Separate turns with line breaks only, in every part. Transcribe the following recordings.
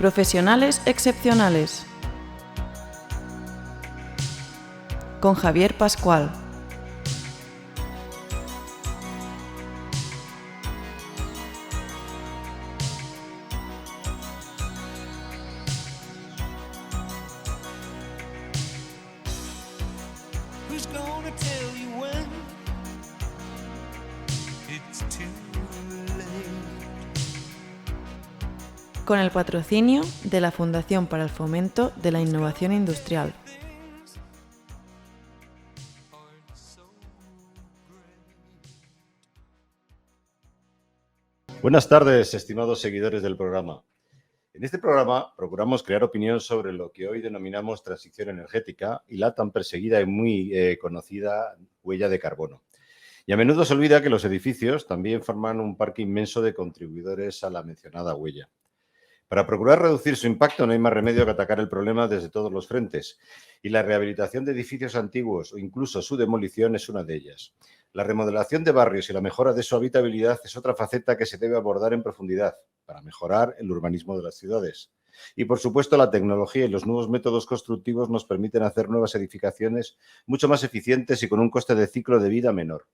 Profesionales excepcionales. Con Javier Pascual. Con el patrocinio de la Fundación para el Fomento de la Innovación Industrial.
Buenas tardes, estimados seguidores del programa. En este programa procuramos crear opinión sobre lo que hoy denominamos transición energética y la tan perseguida y muy conocida huella de carbono. Y a menudo se olvida que los edificios también forman un parque inmenso de contribuidores a la mencionada huella. Para procurar reducir su impacto no hay más remedio que atacar el problema desde todos los frentes, y la rehabilitación de edificios antiguos o incluso su demolición es una de ellas. La remodelación de barrios y la mejora de su habitabilidad es otra faceta que se debe abordar en profundidad para mejorar el urbanismo de las ciudades. Y, por supuesto, la tecnología y los nuevos métodos constructivos nos permiten hacer nuevas edificaciones mucho más eficientes y con un coste de ciclo de vida menor.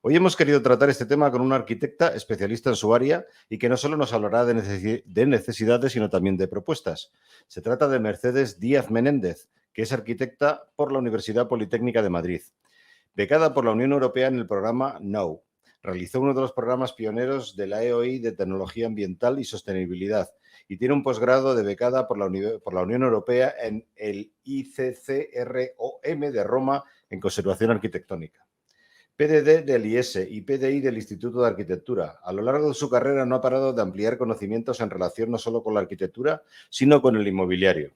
Hoy hemos querido tratar este tema con una arquitecta especialista en su área y que no solo nos hablará de necesidades, sino también de propuestas. Se trata de Mercedes Díaz Menéndez, que es arquitecta por la Universidad Politécnica de Madrid. Becada por la Unión Europea en el programa KNOW, realizó uno de los programas pioneros de la EOI de Tecnología Ambiental y Sostenibilidad y tiene un posgrado de becada por la Unión Europea en el ICCROM de Roma en Conservación Arquitectónica. PDD del IES y PDI del Instituto de Arquitectura. A lo largo de su carrera no ha parado de ampliar conocimientos en relación no solo con la arquitectura, sino con el inmobiliario.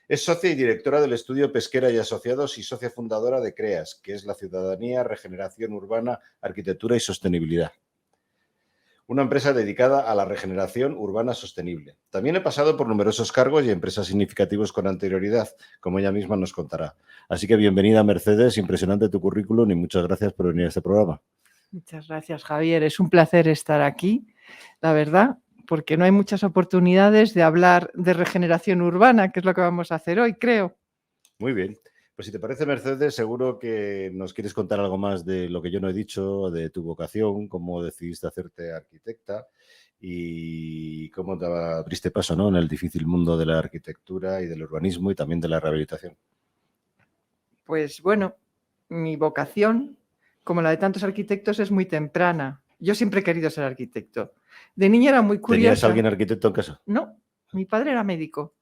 Es socia y directora del estudio Pesquera y Asociados y socia fundadora de CREAS, que es la Ciudadanía, Regeneración Urbana, Arquitectura y Sostenibilidad. Una empresa dedicada a la regeneración urbana sostenible. También he pasado por numerosos cargos y empresas significativos con anterioridad, como ella misma nos contará. Así que bienvenida, Mercedes, impresionante tu currículum y muchas gracias por venir a este programa.
Muchas gracias, Javier. Es un placer estar aquí, la verdad, porque no hay muchas oportunidades de hablar de regeneración urbana, que es lo que vamos a hacer hoy, creo.
Muy bien. Pues si te parece, Mercedes, seguro que nos quieres contar algo más de lo que yo no he dicho, de tu vocación, cómo decidiste hacerte arquitecta y cómo te abriste paso, ¿no?, en el difícil mundo de la arquitectura y del urbanismo y también de la rehabilitación.
Pues bueno, mi vocación, como la de tantos arquitectos, es muy temprana. Yo siempre he querido ser arquitecto. De niña era muy curiosa.
¿Tenías alguien arquitecto en casa?
No, mi padre era médico.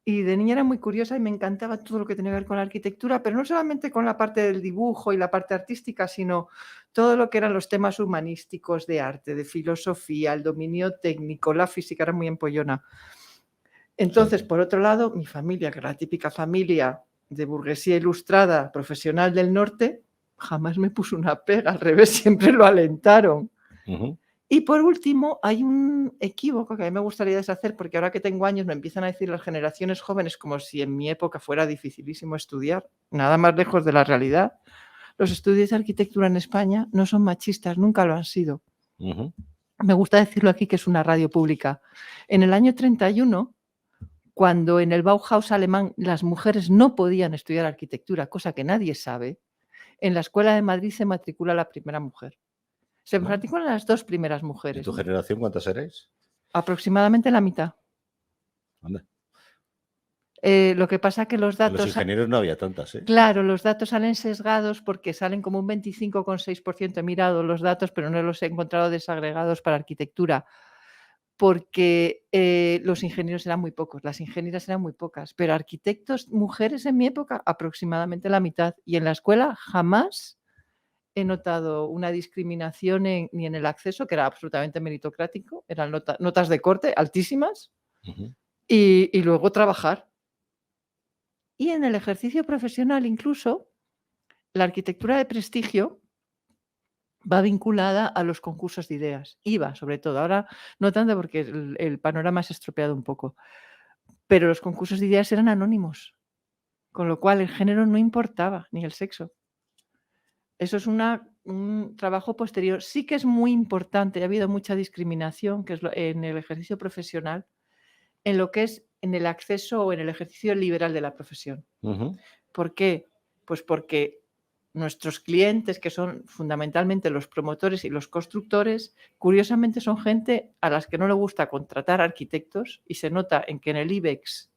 Y de niña era muy curiosa y me encantaba todo lo que tenía que ver con la arquitectura, pero no solamente con la parte del dibujo y la parte artística, sino todo lo que eran los temas humanísticos, de arte, de filosofía, el dominio técnico, la física, era muy empollona. Entonces, por otro lado, mi familia, que era la típica familia de burguesía ilustrada, profesional del norte, jamás me puso una pega, al revés, siempre lo alentaron.
Uh-huh.
Y por último, hay un equívoco que a mí me gustaría deshacer, porque ahora que tengo años me empiezan a decir las generaciones jóvenes como si en mi época fuera dificilísimo estudiar, nada más lejos de la realidad. Los estudios de arquitectura en España no son machistas, nunca lo han sido.
Uh-huh.
Me gusta decirlo aquí, que es una radio pública. En el año 31, cuando en el Bauhaus alemán las mujeres no podían estudiar arquitectura, cosa que nadie sabe, en la Escuela de Madrid se matricula la primera mujer. Se matriculan las dos primeras mujeres.
¿En tu generación cuántas erais?
Aproximadamente la mitad.
Anda.
Lo que pasa que los datos...
Los ingenieros no había tantas, ¿eh?
Claro, los datos salen sesgados porque salen como un 25,6%. He mirado los datos, pero no los he encontrado desagregados para arquitectura, porque los ingenieros eran muy pocos, las ingenieras eran muy pocas, pero arquitectos, mujeres en mi época, aproximadamente la mitad. Y en la escuela jamás he notado una discriminación ni en el acceso, que era absolutamente meritocrático, eran notas de corte altísimas,
Uh-huh.
y luego trabajar. Y en el ejercicio profesional incluso, la arquitectura de prestigio va vinculada a los concursos de ideas. Iba, sobre todo. Ahora no tanto, porque el panorama se ha estropeado un poco. Pero los concursos de ideas eran anónimos, con lo cual el género no importaba, ni el sexo. Eso es un trabajo posterior. Sí que es muy importante, ha habido mucha discriminación, que es en el ejercicio profesional, en lo que es en el acceso o en el ejercicio liberal de la profesión.
Ujú.
¿Por qué? Pues porque nuestros clientes, que son fundamentalmente los promotores y los constructores, curiosamente son gente a las que no le gusta contratar arquitectos, y se nota en que en el IBEX,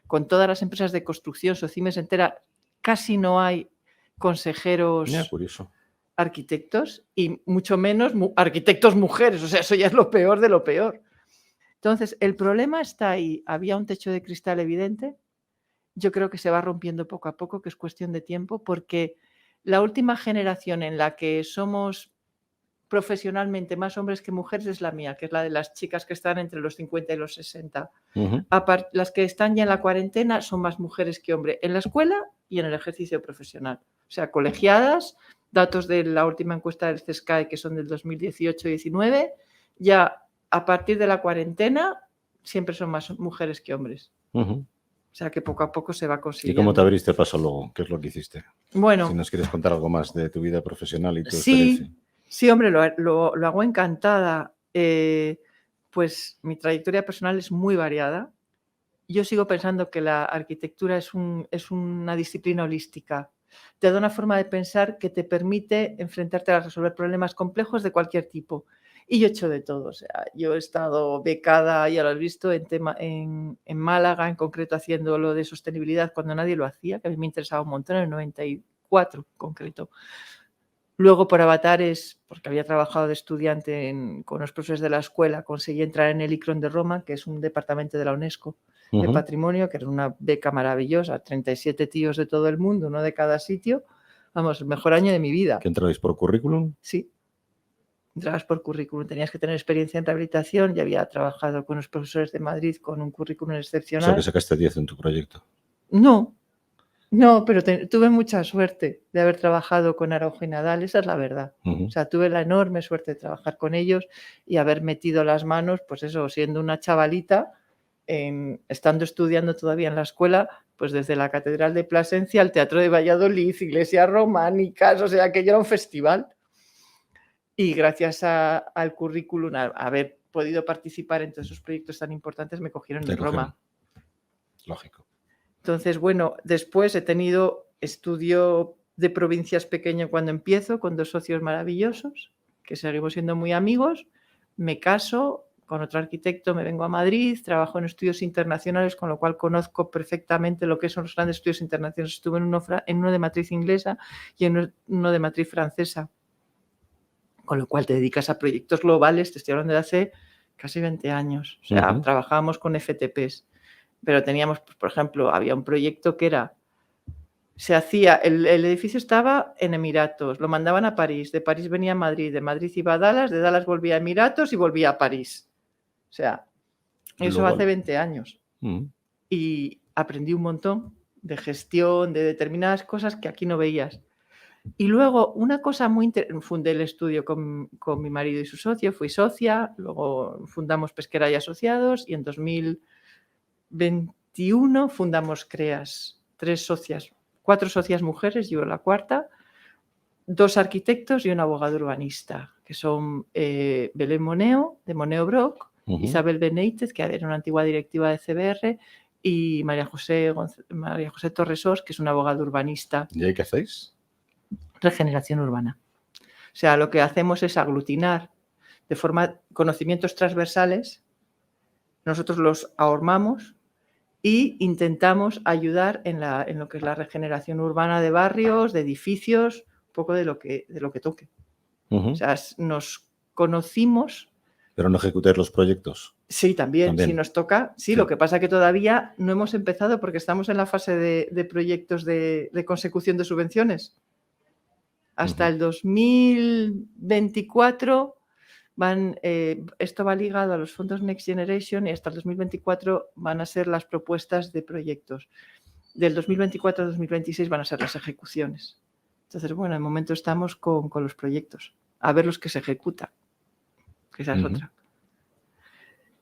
con todas las empresas de construcción, Socimes entera, casi no hay consejeros
Mira, curioso.
arquitectos y mucho menos arquitectos mujeres. O sea, eso ya es lo peor de lo peor. Entonces, el problema está ahí. Había un techo de cristal evidente. Yo creo que se va rompiendo poco a poco, que es cuestión de tiempo, porque la última generación en la que somos profesionalmente más hombres que mujeres es la mía, que es la de las chicas que están entre los 50 y los 60.
Ujú.
Las que están ya en la cuarentena son más mujeres que hombres en la escuela y en el ejercicio profesional. O sea, colegiadas, datos de la última encuesta del CESCAE, que son del 2018-19, ya a partir de la cuarentena siempre son más mujeres que hombres.
Ujú.
O sea, que poco a poco se va
¿Y
consiguiendo.
cómo te abriste paso luego? ¿Qué es lo que hiciste?
Bueno,
Si nos quieres contar algo más de tu vida profesional y tu
sí,
experiencia.
sí, hombre, lo hago encantada. Pues mi trayectoria personal es muy variada. Yo sigo pensando que la arquitectura es una disciplina holística. Te da una forma de pensar que te permite enfrentarte a resolver problemas complejos de cualquier tipo. Y yo he hecho de todo. O sea, yo he estado becada, ya lo has visto, en Málaga, en concreto haciendo lo de sostenibilidad cuando nadie lo hacía, que a mí me interesaba un montón, en el 94 en concreto. Luego, por avatares, porque había trabajado de estudiante con los profesores de la escuela, conseguí entrar en el ICRON de Roma, que es un departamento de la UNESCO de
Ujú.
patrimonio, que era una beca maravillosa, 37 tíos de todo el mundo, uno de cada sitio. Vamos, el mejor año de mi vida.
¿Qué entrabais por currículum?
Sí, entrabas por currículum, tenías que tener experiencia en rehabilitación. Ya había trabajado con los profesores de Madrid con un currículum
O sea,
excepcional.
que sacaste 10 en tu proyecto.
No, pero tuve mucha suerte de haber trabajado con Araujo y Nadal, esa es la verdad.
Ujú.
O sea, tuve la enorme suerte de trabajar con ellos y haber metido las manos, pues eso, siendo una chavalita, estando estudiando todavía en la escuela, pues desde la Catedral de Plasencia al Teatro de Valladolid, iglesias románicas, o sea, que ya era un festival. Y gracias al currículum, a haber podido participar en todos esos proyectos tan importantes, me cogieron
Te
en
cogieron.
Roma.
Lógico.
Entonces, bueno, después he tenido estudio de provincias pequeño cuando empiezo, con 2 socios maravillosos, que seguimos siendo muy amigos. Me caso con otro arquitecto, me vengo a Madrid, trabajo en estudios internacionales, con lo cual conozco perfectamente lo que son los grandes estudios internacionales. Estuve en uno de matriz inglesa y en uno de matriz francesa, con lo cual te dedicas a proyectos globales. Te estoy hablando de hace casi 20 años. O sea,
Ujú.
trabajábamos con FTPs. Pero teníamos, pues, por ejemplo, había un proyecto que era, se hacía, el edificio estaba en Emiratos, lo mandaban a París, de París venía a Madrid, de Madrid iba a Dallas, de Dallas volvía a Emiratos y volvía a París. O sea, eso
Global.
hace 20 años.
Ujú.
Y aprendí un montón de gestión, de determinadas cosas que aquí no veías. Y luego, una cosa muy interesante, fundé el estudio con mi marido y su socio, fui socia, luego fundamos Pesquera y Asociados, y en 2021 fundamos CREAS, 4 socias mujeres, yo la cuarta, 2 arquitectos y un abogado urbanista, que son Belén Moneo, de Moneo Brock,
Ujú.
Isabel Benítez, que era una antigua directiva de CBR, y María José Torresós, que es una abogada urbanista.
¿Y ahí qué hacéis?
Regeneración urbana. O sea, lo que hacemos es aglutinar de forma conocimientos transversales, nosotros los ahormamos y intentamos ayudar en lo que es la regeneración urbana de barrios, de edificios, un poco de lo que toque.
Ujú.
O sea, nos conocimos.
Pero no ejecutáis los proyectos.
Sí, también, si nos toca. Sí,
Sí.
lo que pasa que todavía no hemos empezado porque estamos en la fase de proyectos de consecución de subvenciones. Hasta el 2024 esto va ligado a los fondos Next Generation, y hasta el 2024 van a ser las propuestas de proyectos. Del 2024 al 2026 van a ser las ejecuciones. Entonces, bueno, de momento estamos con los proyectos, a ver los que se ejecutan, que esa es otra.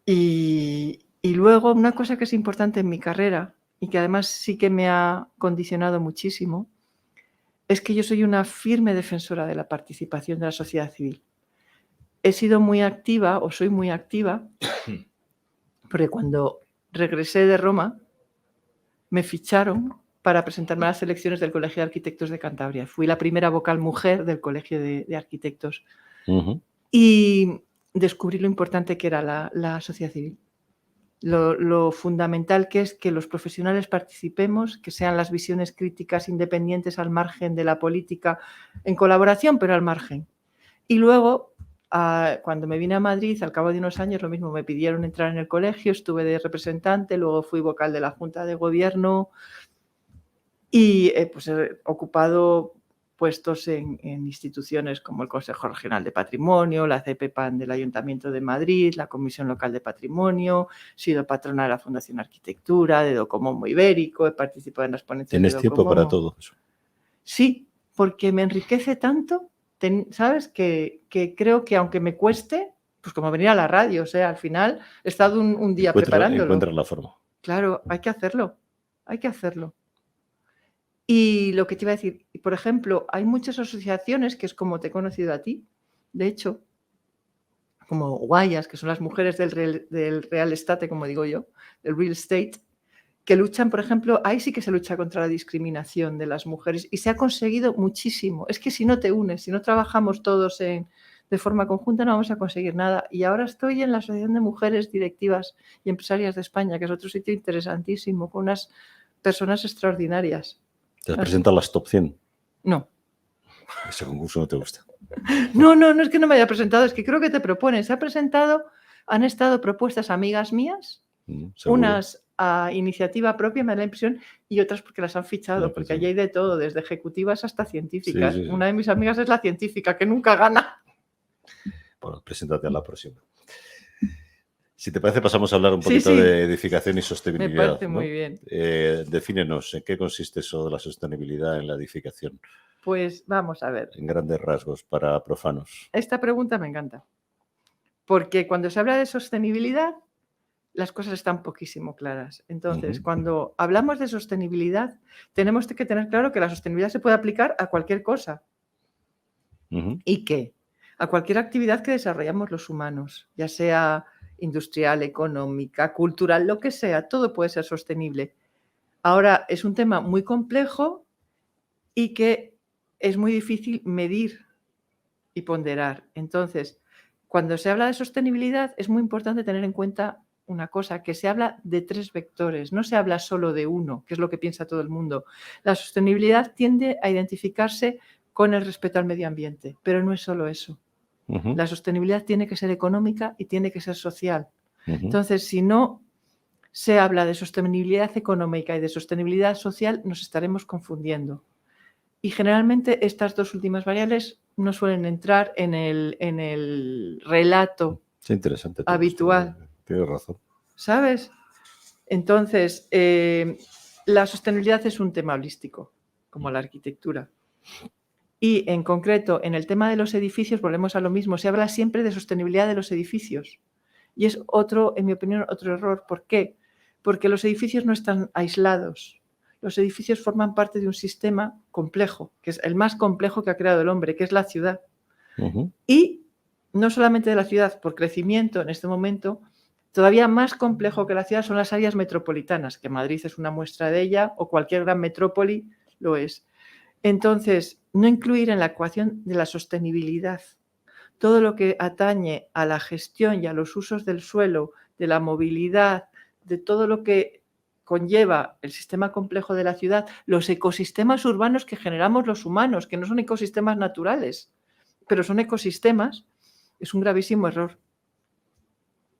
Y luego, una cosa que es importante en mi carrera y que además sí que me ha condicionado muchísimo, es que yo soy una firme defensora de la participación de la sociedad civil. He sido muy activa, o soy muy activa, porque cuando regresé de Roma, me ficharon para presentarme a las elecciones del Colegio de Arquitectos de Cantabria. Fui la primera vocal mujer del Colegio de Arquitectos. Y descubrí lo importante que era la sociedad civil. Lo fundamental que es que los profesionales participemos, que sean las visiones críticas independientes al margen de la política, en colaboración, pero al margen. Y luego, cuando me vine a Madrid, al cabo de unos años, lo mismo, me pidieron entrar en el colegio, estuve de representante, luego fui vocal de la Junta de Gobierno y pues he ocupado puestos en instituciones como el Consejo Regional de Patrimonio, la CPPAN del Ayuntamiento de Madrid, la Comisión Local de Patrimonio, he sido patrona de la Fundación Arquitectura, de Docomomo Ibérico, he participado en las ponencias de
¿Tienes tiempo para todo eso?
Sí, porque me enriquece tanto, ¿sabes? Que creo que aunque me cueste, pues como venir a la radio, o sea, al final he estado un día preparándolo.
Encuentras la forma.
Claro, hay que hacerlo, hay que hacerlo. Y lo que te iba a decir, por ejemplo, hay muchas asociaciones, que es como te he conocido a ti, de hecho, como Guayas, que son las mujeres del real estate, como digo yo, del real estate, que luchan, por ejemplo, ahí sí que se lucha contra la discriminación de las mujeres y se ha conseguido muchísimo. Es que si no te unes, si no trabajamos todos de forma conjunta, no vamos a conseguir nada. Y ahora estoy en la Asociación de Mujeres Directivas y Empresarias de España, que es otro sitio interesantísimo, con unas personas extraordinarias.
¿Te has presentado a las top 100?
No.
Ese concurso no te gusta.
No es que no me haya presentado, es que creo que te proponen. Se ha presentado, han estado propuestas amigas mías, unas a iniciativa propia, me da la impresión, y otras porque las han fichado, porque allí hay de todo, desde ejecutivas hasta científicas. Sí. Una de mis amigas es la científica, que nunca gana.
Bueno, preséntate a la próxima. Si te parece, pasamos a hablar un poquito de edificación y sostenibilidad.
Me parece muy bien.
Defínenos, ¿en qué consiste eso de la sostenibilidad en la edificación?
Pues vamos a ver.
En grandes rasgos, para profanos.
Esta pregunta me encanta. Porque cuando se habla de sostenibilidad, las cosas están poquísimo claras. Entonces, cuando hablamos de sostenibilidad, tenemos que tener claro que la sostenibilidad se puede aplicar a cualquier cosa. ¿Y qué? A cualquier actividad que desarrollamos los humanos, ya sea industrial, económica, cultural, lo que sea, todo puede ser sostenible. Ahora, es un tema muy complejo y que es muy difícil medir y ponderar. Entonces, cuando se habla de sostenibilidad, es muy importante tener en cuenta una cosa, que se habla de 3 vectores, no se habla solo de uno, que es lo que piensa todo el mundo. La sostenibilidad tiende a identificarse con el respeto al medio ambiente, pero no es solo eso. La sostenibilidad tiene que ser económica y tiene que ser social. Entonces, si no se habla de sostenibilidad económica y de sostenibilidad social, nos estaremos confundiendo. Y generalmente estas 2 últimas variables no suelen entrar en el relato
interesante
habitual.
Tienes razón.
¿Sabes? Entonces, la sostenibilidad es un tema holístico, como la arquitectura. Y en concreto, en el tema de los edificios, volvemos a lo mismo, se habla siempre de sostenibilidad de los edificios. Y es otro, en mi opinión, otro error. ¿Por qué? Porque los edificios no están aislados. Los edificios forman parte de un sistema complejo, que es el más complejo que ha creado el hombre, que es la ciudad. Y no solamente de la ciudad, por crecimiento en este momento, todavía más complejo que la ciudad son las áreas metropolitanas, que Madrid es una muestra de ella, o cualquier gran metrópoli lo es. Entonces, no incluir en la ecuación de la sostenibilidad todo lo que atañe a la gestión y a los usos del suelo, de la movilidad, de todo lo que conlleva el sistema complejo de la ciudad, los ecosistemas urbanos que generamos los humanos, que no son ecosistemas naturales, pero son ecosistemas, es un gravísimo error.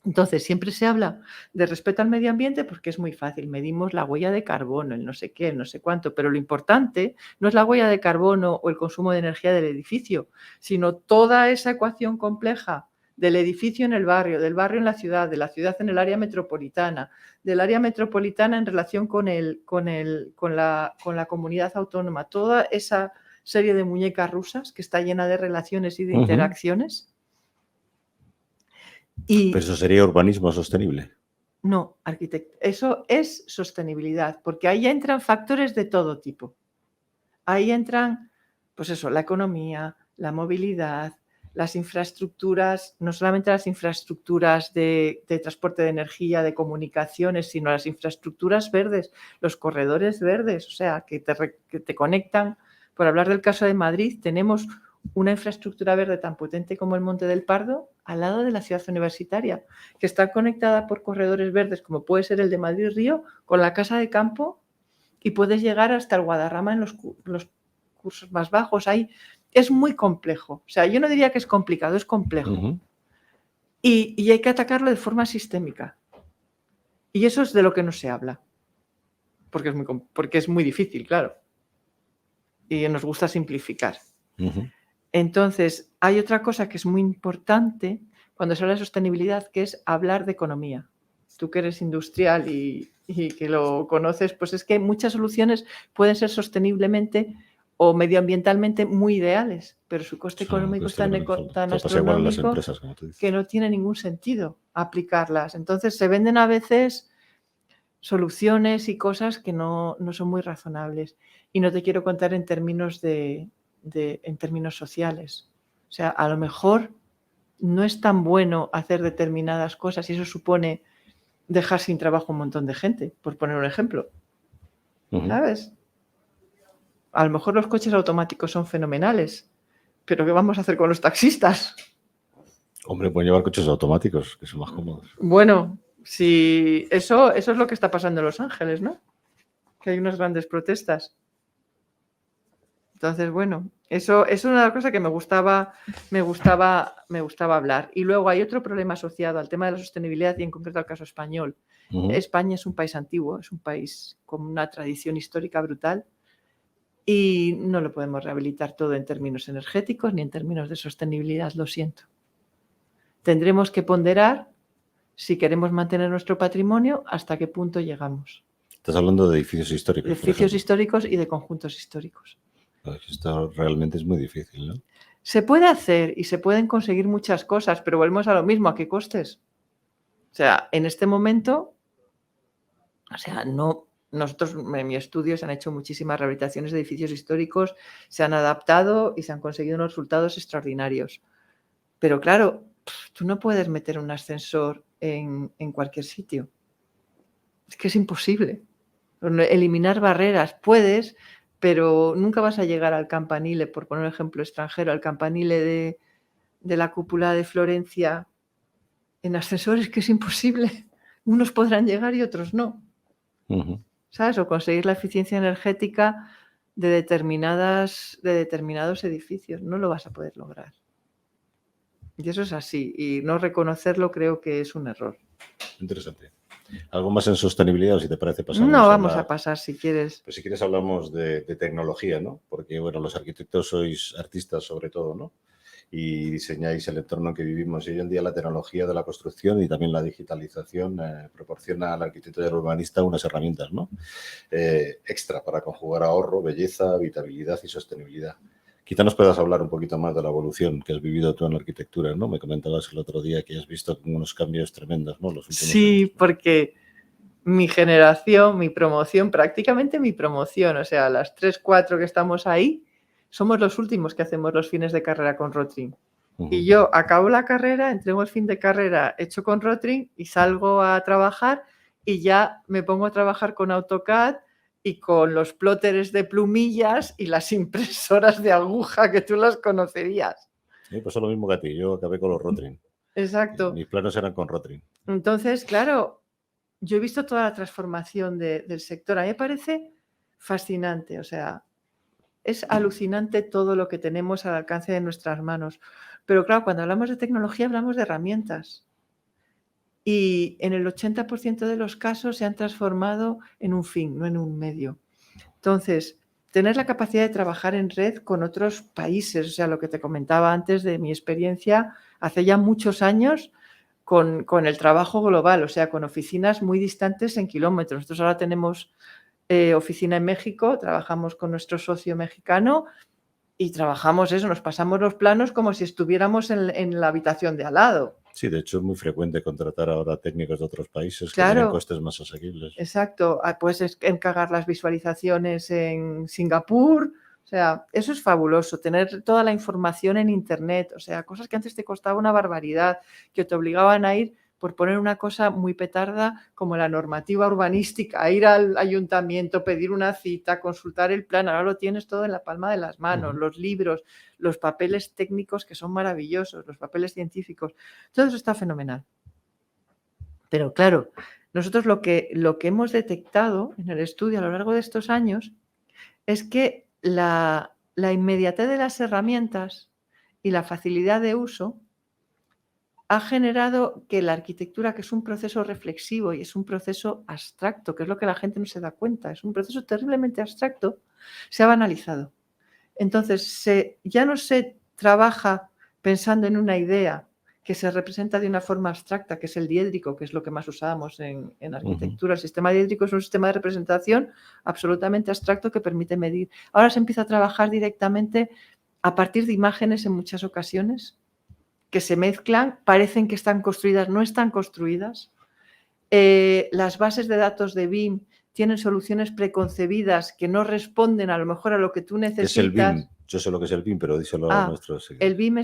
Entonces, siempre se habla de respeto al medio ambiente porque es muy fácil, medimos la huella de carbono, el no sé qué, el no sé cuánto, pero lo importante no es la huella de carbono o el consumo de energía del edificio, sino toda esa ecuación compleja del edificio en el barrio, del barrio en la ciudad, de la ciudad en el área metropolitana, del área metropolitana en relación con la comunidad autónoma, toda esa serie de muñecas rusas que está llena de relaciones y de interacciones.
Pero eso sería urbanismo sostenible.
No, eso es sostenibilidad, porque ahí entran factores de todo tipo. Ahí entran, pues eso, la economía, la movilidad, las infraestructuras, no solamente las infraestructuras de transporte de energía, de comunicaciones, sino las infraestructuras verdes, los corredores verdes, o sea, que te conectan. Por hablar del caso de Madrid, tenemos una infraestructura verde tan potente como el Monte del Pardo al lado de la ciudad universitaria, que está conectada por corredores verdes, como puede ser el de Madrid-Río, con la Casa de Campo, y puedes llegar hasta el Guadarrama en los cursos más bajos. Es muy complejo. O sea, yo no diría que es complicado, es complejo. Y hay que atacarlo de forma sistémica. Y eso es de lo que no se habla. Porque es muy difícil, claro. Y nos gusta simplificar. Entonces, hay otra cosa que es muy importante cuando se habla de sostenibilidad, que es hablar de economía. Tú que eres industrial y que lo conoces, pues es que muchas soluciones pueden ser sosteniblemente o medioambientalmente muy ideales, pero su coste económico es tan astronómico que no tiene ningún sentido aplicarlas. Entonces se venden a veces soluciones y cosas que no son muy razonables. Y no te quiero contar en términos en términos sociales. O sea, a lo mejor no es tan bueno hacer determinadas cosas y eso supone dejar sin trabajo a un montón de gente, por poner un ejemplo. ¿Sabes? A lo mejor los coches automáticos son fenomenales, pero ¿qué vamos a hacer con los taxistas?
Hombre, pueden llevar coches automáticos, que son más cómodos.
Bueno, si eso es lo que está pasando en Los Ángeles, ¿no? Que hay unas grandes protestas. Entonces, bueno, eso es una cosa que me gustaba hablar. Y luego hay otro problema asociado al tema de la sostenibilidad y en concreto al caso español. España es un país antiguo, es un país con una tradición histórica brutal y no lo podemos rehabilitar todo en términos energéticos ni en términos de sostenibilidad, lo siento. Tendremos que ponderar si queremos mantener nuestro patrimonio, hasta qué punto llegamos.
Estás hablando de edificios históricos.
De edificios históricos y de conjuntos históricos.
Esto realmente es muy difícil, ¿no?
Se puede hacer y se pueden conseguir muchas cosas, pero volvemos a lo mismo, ¿a qué costes? O sea, en este momento, nosotros en mi estudio se han hecho muchísimas rehabilitaciones de edificios históricos, se han adaptado y se han conseguido unos resultados extraordinarios. Pero claro, tú no puedes meter un ascensor en cualquier sitio. Es que es imposible. Eliminar barreras puedes, pero nunca vas a llegar al campanile, por poner un ejemplo extranjero, al campanile de la cúpula de Florencia en ascensores, que es imposible. Unos podrán llegar y otros no. ¿Sabes? O conseguir la eficiencia energética de determinados edificios. No lo vas a poder lograr. Y eso es así. Y no reconocerlo creo que es un error.
Interesante. ¿Algo más en sostenibilidad o si te parece pasamos?
No, vamos a pasar si quieres.
Pues si quieres hablamos de tecnología, ¿no? Porque, bueno, los arquitectos sois artistas sobre todo, ¿no? Y diseñáis el entorno en que vivimos. Y hoy en día la tecnología de la construcción y también la digitalización proporciona al arquitecto y al urbanista unas herramientas, ¿no? Extra para conjugar ahorro, belleza, habitabilidad y sostenibilidad. Quizá nos puedas hablar un poquito más de la evolución que has vivido tú en la arquitectura, ¿no? Me comentabas el otro día que has visto unos cambios tremendos, ¿no? Los últimos años.
Porque mi generación, prácticamente mi promoción, o sea, las 3, 4 que estamos ahí, somos los últimos que hacemos los fines de carrera con Rotring. Y yo acabo la carrera, entrego el fin de carrera hecho con Rotring y salgo a trabajar y ya me pongo a trabajar con AutoCAD y con los plotters de plumillas y las impresoras de aguja que tú las conocerías.
Sí, pasó lo mismo que a ti. Yo acabé con los Rotring.
Exacto.
Mis planos eran con Rotring.
Entonces, claro, yo he visto toda la transformación del sector. A mí me parece fascinante. O sea, es alucinante todo lo que tenemos al alcance de nuestras manos. Pero claro, cuando hablamos de tecnología hablamos de herramientas. Y en el 80% de los casos se han transformado en un fin, no en un medio. Entonces, tener la capacidad de trabajar en red con otros países, o sea, lo que te comentaba antes de mi experiencia hace ya muchos años con el trabajo global, o sea, con oficinas muy distantes en kilómetros. Nosotros ahora tenemos oficina en México, trabajamos con nuestro socio mexicano y trabajamos eso, nos pasamos los planos como si estuviéramos en la habitación de al lado.
Sí, de hecho es muy frecuente contratar ahora técnicos de otros países
Claro,
que tienen costes más asequibles.
Exacto, puedes encargar las visualizaciones en Singapur O sea, eso es fabuloso, tener toda la información en Internet, o sea, cosas que antes te costaba una barbaridad, que te obligaban a ir, por poner una cosa muy petarda, como la normativa urbanística, a ir al ayuntamiento, pedir una cita, consultar el plan, ahora lo tienes todo en la palma de las manos, los libros, los papeles técnicos que son maravillosos, los papeles científicos, todo eso está fenomenal. Pero claro, nosotros lo que hemos detectado en el estudio a lo largo de estos años es que la inmediatez de las herramientas y la facilidad de uso ha generado que la arquitectura, que es un proceso reflexivo y es un proceso abstracto, que es lo que la gente no se da cuenta, es un proceso terriblemente abstracto, se ha banalizado. Entonces, ya no se trabaja pensando en una idea que se representa de una forma abstracta, que es el diédrico, que es lo que más usamos en arquitectura. El sistema diédrico es un sistema de representación absolutamente abstracto que permite medir. Ahora se empieza a trabajar directamente a partir de imágenes en muchas ocasiones, que se mezclan, parecen que están construidas, no están construidas. Las bases de datos de BIM tienen soluciones preconcebidas que no responden a lo mejor a lo que tú necesitas.
Es el BIM. Yo sé lo que es el BIM, pero díselo a nuestros seguidores.
El BIM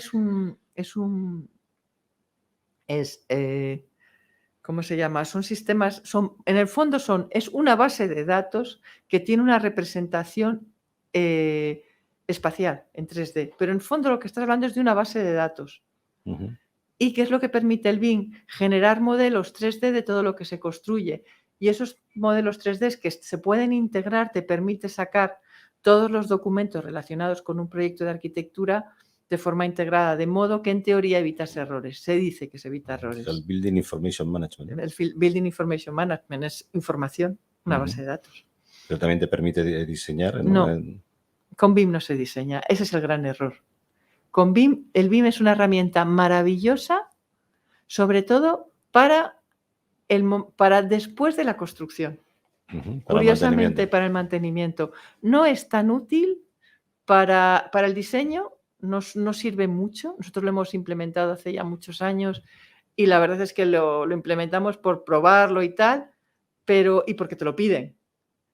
¿cómo se llama? Son sistemas, en el fondo es una base de datos que tiene una representación espacial en 3D, pero en el fondo lo que estás hablando es de una base de datos. ¿Y qué es lo que permite el BIM? Generar modelos 3D de todo lo que se construye. Y esos modelos 3D que se pueden integrar te permite sacar todos los documentos relacionados con un proyecto de arquitectura de forma integrada, de modo que en teoría evitas errores. Se dice que se evita errores.
El Building Information Management.
El Building Information Management es información, una base de datos.
Pero también te permite diseñar.
No, con BIM no se diseña. Ese es el gran error. Con BIM, el BIM es una herramienta maravillosa, sobre todo para después de la construcción. Curiosamente, para el mantenimiento. No es tan útil para el diseño, no sirve mucho. Nosotros lo hemos implementado hace ya muchos años y la verdad es que lo implementamos por probarlo y tal, y porque te lo piden.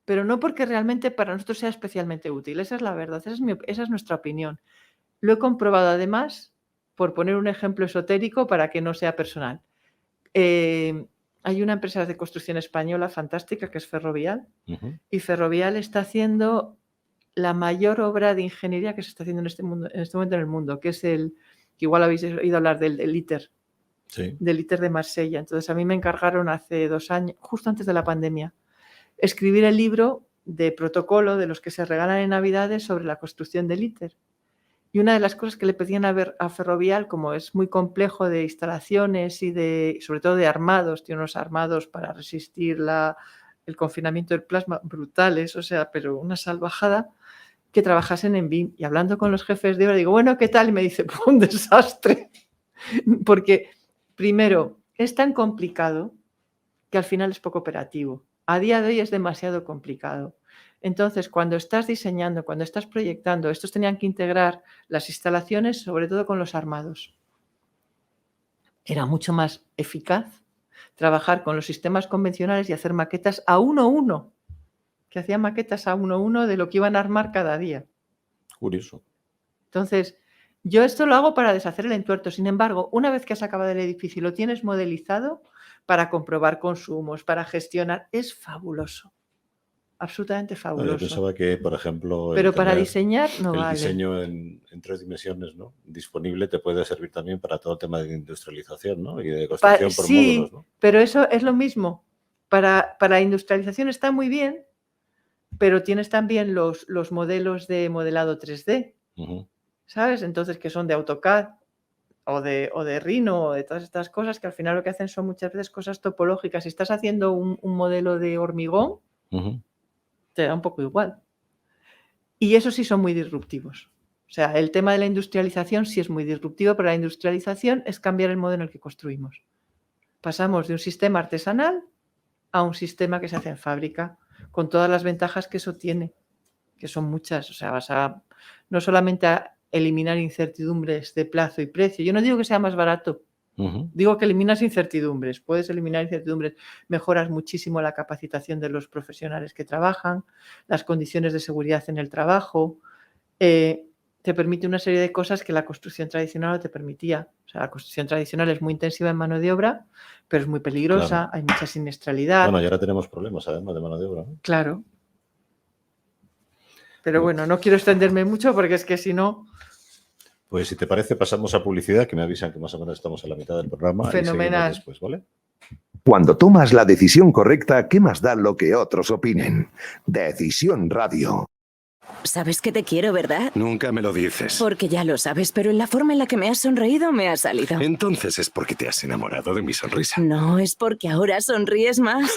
Pero no porque realmente para nosotros sea especialmente útil. Esa es la verdad, esa es nuestra opinión. Lo he comprobado además, por poner un ejemplo esotérico para que no sea personal. Hay una empresa de construcción española fantástica que es Ferrovial y Ferrovial está haciendo la mayor obra de ingeniería que se está haciendo en este momento en el mundo, que es que igual habéis oído hablar del ITER, del ITER de Marsella. Entonces a mí me encargaron hace 2 años, justo antes de la pandemia, escribir el libro de protocolo de los que se regalan en Navidades sobre la construcción del ITER. Y una de las cosas que le pedían a Ferrovial, como es muy complejo de instalaciones y sobre todo de armados, tiene unos armados para resistir el confinamiento del plasma brutales, o sea, pero una salvajada, que trabajasen en BIM. Y hablando con los jefes de obra, digo, bueno, ¿qué tal? Y me dice, un desastre. Porque, primero, es tan complicado que al final es poco operativo. A día de hoy es demasiado complicado. Entonces, cuando estás diseñando, cuando estás proyectando, estos tenían que integrar las instalaciones, sobre todo con los armados. Era mucho más eficaz trabajar con los sistemas convencionales y hacer maquetas a 1:1, que hacían maquetas a 1:1 de lo que iban a armar cada día.
Curioso.
Entonces, yo esto lo hago para deshacer el entuerto. Sin embargo, una vez que has acabado el edificio y lo tienes modelizado, para comprobar consumos, para gestionar, es fabuloso. Absolutamente fabuloso.
Yo pensaba que, por ejemplo,
pero para diseñar no vale.
El diseño en 3 dimensiones, ¿no?, disponible te puede servir también para todo el tema de industrialización, ¿no?, y de construcción por módulos, ¿no?
Pero eso es lo mismo. Para industrialización está muy bien, pero tienes también los modelos de modelado 3D, ¿sabes? Entonces, que son de AutoCAD o de Rhino o de todas estas cosas que al final lo que hacen son muchas veces cosas topológicas. Si estás haciendo un modelo de hormigón, te da un poco igual. Y esos sí son muy disruptivos. O sea, el tema de la industrialización sí es muy disruptivo, pero la industrialización es cambiar el modo en el que construimos. Pasamos de un sistema artesanal a un sistema que se hace en fábrica, con todas las ventajas que eso tiene, que son muchas. O sea, vas no solamente a eliminar incertidumbres de plazo y precio. Yo no digo que sea más barato, digo que eliminas incertidumbres, puedes eliminar incertidumbres, mejoras muchísimo la capacitación de los profesionales que trabajan, las condiciones de seguridad en el trabajo, te permite una serie de cosas que la construcción tradicional no te permitía. O sea, la construcción tradicional es muy intensiva en mano de obra, pero es muy peligrosa, hay mucha siniestralidad.
Bueno, y ahora tenemos problemas, además, de mano de obra, ¿no?
Claro. Pero bueno, no quiero extenderme mucho porque es que si no...
Pues si te parece, pasamos a publicidad, que me avisan que más o menos estamos a la mitad del programa.
Fenomenal.
Y seguimos después, ¿vale?
Cuando tomas la decisión correcta, ¿qué más da lo que otros opinen? Decisión Radio.
Sabes que te quiero, ¿verdad?
Nunca me lo dices.
Porque ya lo sabes, pero en la forma en la que me has sonreído me ha salido.
Entonces es porque te has enamorado de mi sonrisa.
No, es porque ahora sonríes más.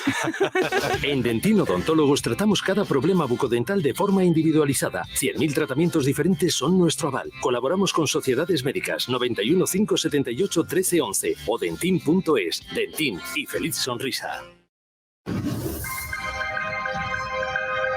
En Dentin Odontólogos tratamos cada problema bucodental de forma individualizada. 100.000 tratamientos diferentes son nuestro aval. Colaboramos con sociedades médicas 91 578 1311 o dentin.es. Dentin y feliz sonrisa.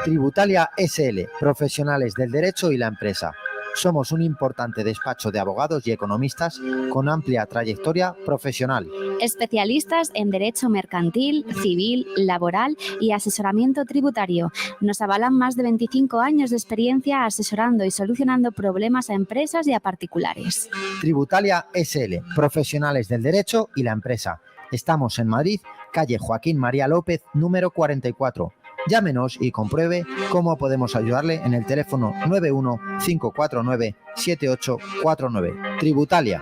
Tributalia SL, profesionales del derecho y la empresa. Somos un importante despacho de abogados y economistas con amplia trayectoria profesional.
Especialistas en derecho mercantil, civil, laboral y asesoramiento tributario. Nos avalan más de 25 años de experiencia asesorando y solucionando problemas a empresas y a particulares.
Tributalia SL, profesionales del derecho y la empresa. Estamos en Madrid, calle Joaquín María López, número 44. Llámenos y compruebe cómo podemos ayudarle en el teléfono 91 549 7849. Tributalia.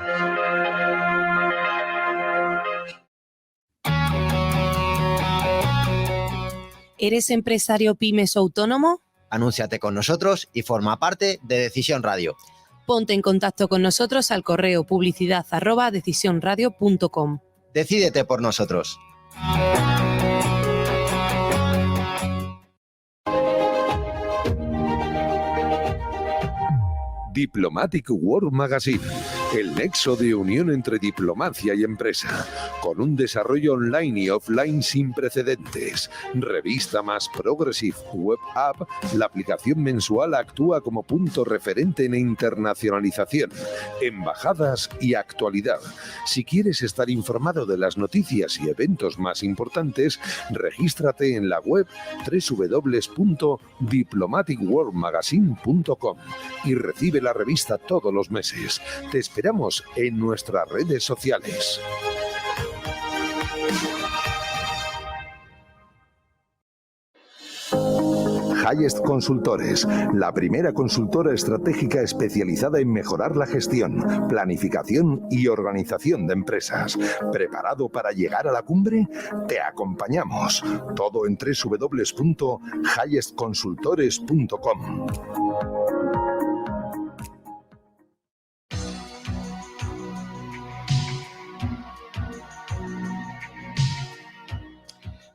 ¿Eres empresario pymes o autónomo?
Anúnciate con nosotros y forma parte de Decisión Radio.
Ponte en contacto con nosotros al correo publicidad@decisionradio.com.
Decídete por nosotros.
Diplomatic World Magazine, el nexo de unión entre diplomacia y empresa, con un desarrollo online y offline sin precedentes. Revista más progressive web app, la aplicación mensual actúa como punto referente en internacionalización, embajadas y actualidad. Si quieres estar informado de las noticias y eventos más importantes, regístrate en la web www.diplomaticworldmagazine.com y recibe la revista todos los meses. Te esperamos en nuestras redes sociales. Highest Consultores, la primera consultora estratégica especializada en mejorar la gestión, planificación y organización de empresas. ¿Preparado para llegar a la cumbre? Te acompañamos. Todo en www.highestconsultores.com.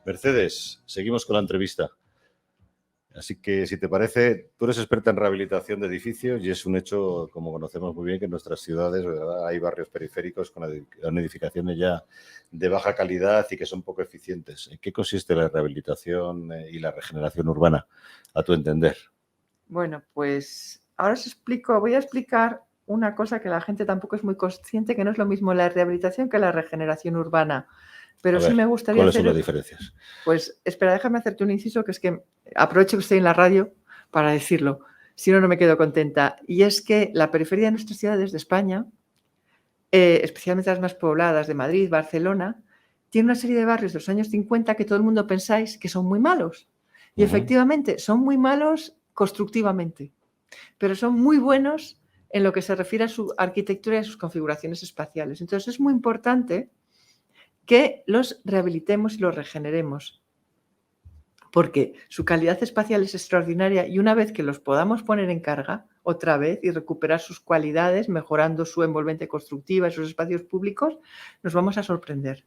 Mercedes, seguimos con la entrevista. Así que, si te parece, tú eres experta en rehabilitación de edificios y es un hecho, como conocemos muy bien, que en nuestras ciudades, ¿verdad?, hay barrios periféricos con edificaciones ya de baja calidad y que son poco eficientes. ¿En qué consiste la rehabilitación y la regeneración urbana, a tu entender?
Bueno, pues ahora voy a explicar una cosa que la gente tampoco es muy consciente, que no es lo mismo la rehabilitación que la regeneración urbana. Pero sí me gustaría
¿cuáles son las diferencias?
Pues espera, déjame hacerte un inciso, que es que aprovecho que estoy en la radio para decirlo, si no, no me quedo contenta. Y es que la periferia de nuestras ciudades de España, especialmente las más pobladas de Madrid, Barcelona, tiene una serie de barrios de los años 50 que todo el mundo pensáis que son muy malos. Y efectivamente son muy malos constructivamente, pero son muy buenos en lo que se refiere a su arquitectura y a sus configuraciones espaciales. Entonces es muy importante que los rehabilitemos y los regeneremos, porque su calidad espacial es extraordinaria y una vez que los podamos poner en carga otra vez y recuperar sus cualidades, mejorando su envolvente constructiva y sus espacios públicos, nos vamos a sorprender.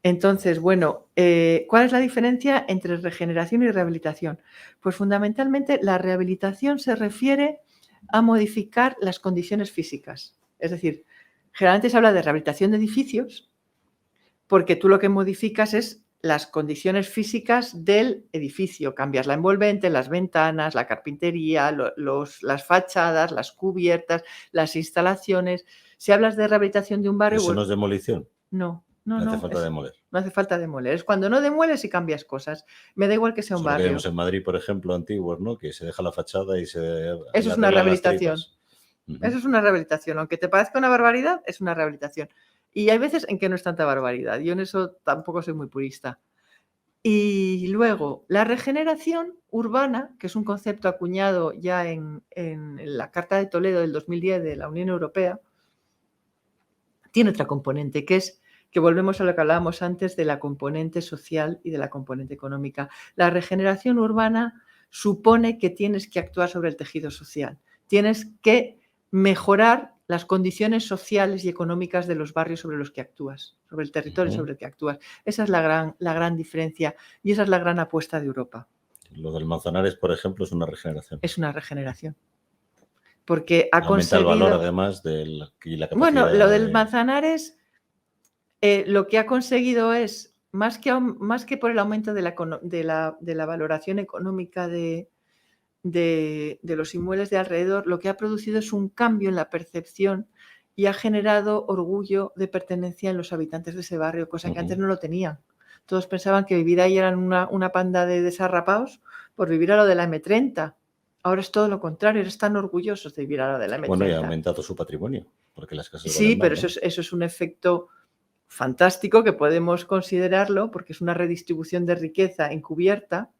Entonces, bueno, ¿cuál es la diferencia entre regeneración y rehabilitación? Pues fundamentalmente la rehabilitación se refiere a modificar las condiciones físicas. Es decir, generalmente se habla de rehabilitación de edificios, porque tú lo que modificas es las condiciones físicas del edificio. Cambias la envolvente, las ventanas, la carpintería, las fachadas, las cubiertas, las instalaciones. Si hablas de rehabilitación de un barrio...
¿Eso no es demolición?
No. No,
No hace
no,
falta demoler.
no hace falta demoler. Es cuando no demueles y cambias cosas. Me da igual que sea un
Eso lo que
barrio.
vemos en Madrid, por ejemplo, antiguos, ¿no? Que se deja la fachada y se
Eso es una
arreglan las
rehabilitación.
tripas. Ujú.
Eso es una rehabilitación. Aunque te parezca una barbaridad, es una rehabilitación. Y hay veces en que no es tanta barbaridad. Yo en eso tampoco soy muy purista. Y luego, la regeneración urbana, que es un concepto acuñado ya en la Carta de Toledo del 2010 de la Unión Europea, tiene otra componente, que es que volvemos a lo que hablábamos antes de la componente social y de la componente económica. La regeneración urbana supone que tienes que actuar sobre el tejido social. Tienes que mejorar las condiciones sociales y económicas de los barrios sobre los que actúas, sobre el territorio sobre el que actúas. Esa es la gran diferencia y esa es la gran apuesta de Europa.
Lo del Manzanares, por ejemplo, es una regeneración.
Es una regeneración. Porque ha
Aumenta
conseguido...
el valor, además, y la capacidad...
Bueno, lo del Manzanares, lo que ha conseguido es, más que por el aumento de la valoración económica de los inmuebles de alrededor, lo que ha producido es un cambio en la percepción y ha generado orgullo de pertenencia en los habitantes de ese barrio, cosa que antes no lo tenían. Todos pensaban que vivir ahí eran una panda de desarrapados por vivir a lo de la M30. Ahora es todo lo contrario, están orgullosos de vivir a lo de la M30.
Bueno, y ha aumentado su patrimonio, porque las casas
Sí,
valen
pero
más, ¿no?
eso es un efecto fantástico que podemos considerarlo porque es una redistribución de riqueza encubierta,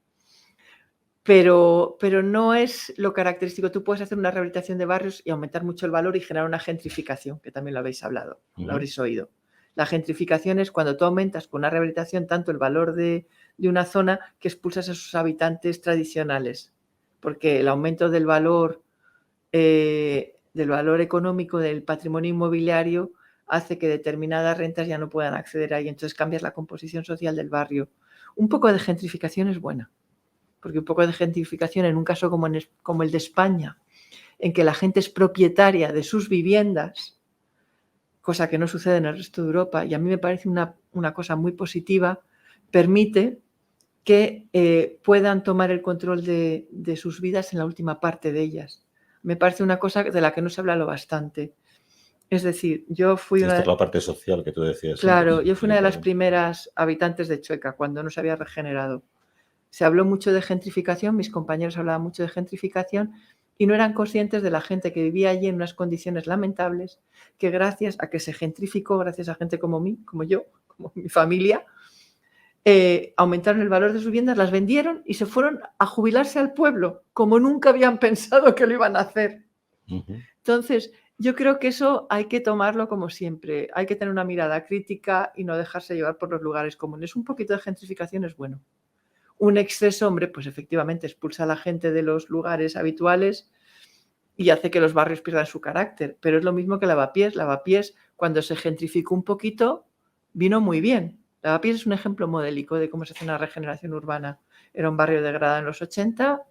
pero no es lo característico. Tú puedes hacer una rehabilitación de barrios y aumentar mucho el valor y generar una gentrificación, que también lo habéis hablado, lo habréis oído. La gentrificación es cuando tú aumentas con una rehabilitación tanto el valor de una zona que expulsas a sus habitantes tradicionales, porque el aumento del valor económico del patrimonio inmobiliario hace que determinadas rentas ya no puedan acceder ahí, entonces cambias la composición social del barrio. Un poco de gentrificación es buena, porque un poco de gentrificación en un caso como el de España, en que la gente es propietaria de sus viviendas, cosa que no sucede en el resto de Europa, y a mí me parece una cosa muy positiva, permite que puedan tomar el control de sus vidas en la última parte de ellas. Me parece una cosa de la que no se habla lo bastante. Es decir, yo fui
Esta es la parte social que tú decías.
Claro,
antes.
yo fui una de las primeras habitantes de Chueca cuando no se había regenerado. Se habló mucho de gentrificación, mis compañeros hablaban mucho de gentrificación y no eran conscientes de la gente que vivía allí en unas condiciones lamentables, que gracias a que se gentrificó, gracias a gente como mí, como yo, como mi familia, aumentaron el valor de sus viviendas, las vendieron y se fueron a jubilarse al pueblo, como nunca habían pensado que lo iban a hacer. Entonces, yo creo que eso hay que tomarlo como siempre. Hay que tener una mirada crítica y no dejarse llevar por los lugares comunes. Un poquito de gentrificación es bueno. Un exceso, hombre, pues efectivamente expulsa a la gente de los lugares habituales y hace que los barrios pierdan su carácter. Pero es lo mismo que Lavapiés. Lavapiés, cuando se gentrificó un poquito, vino muy bien. Lavapiés es un ejemplo modélico de cómo se hace una regeneración urbana. Era un barrio degradado en los 80,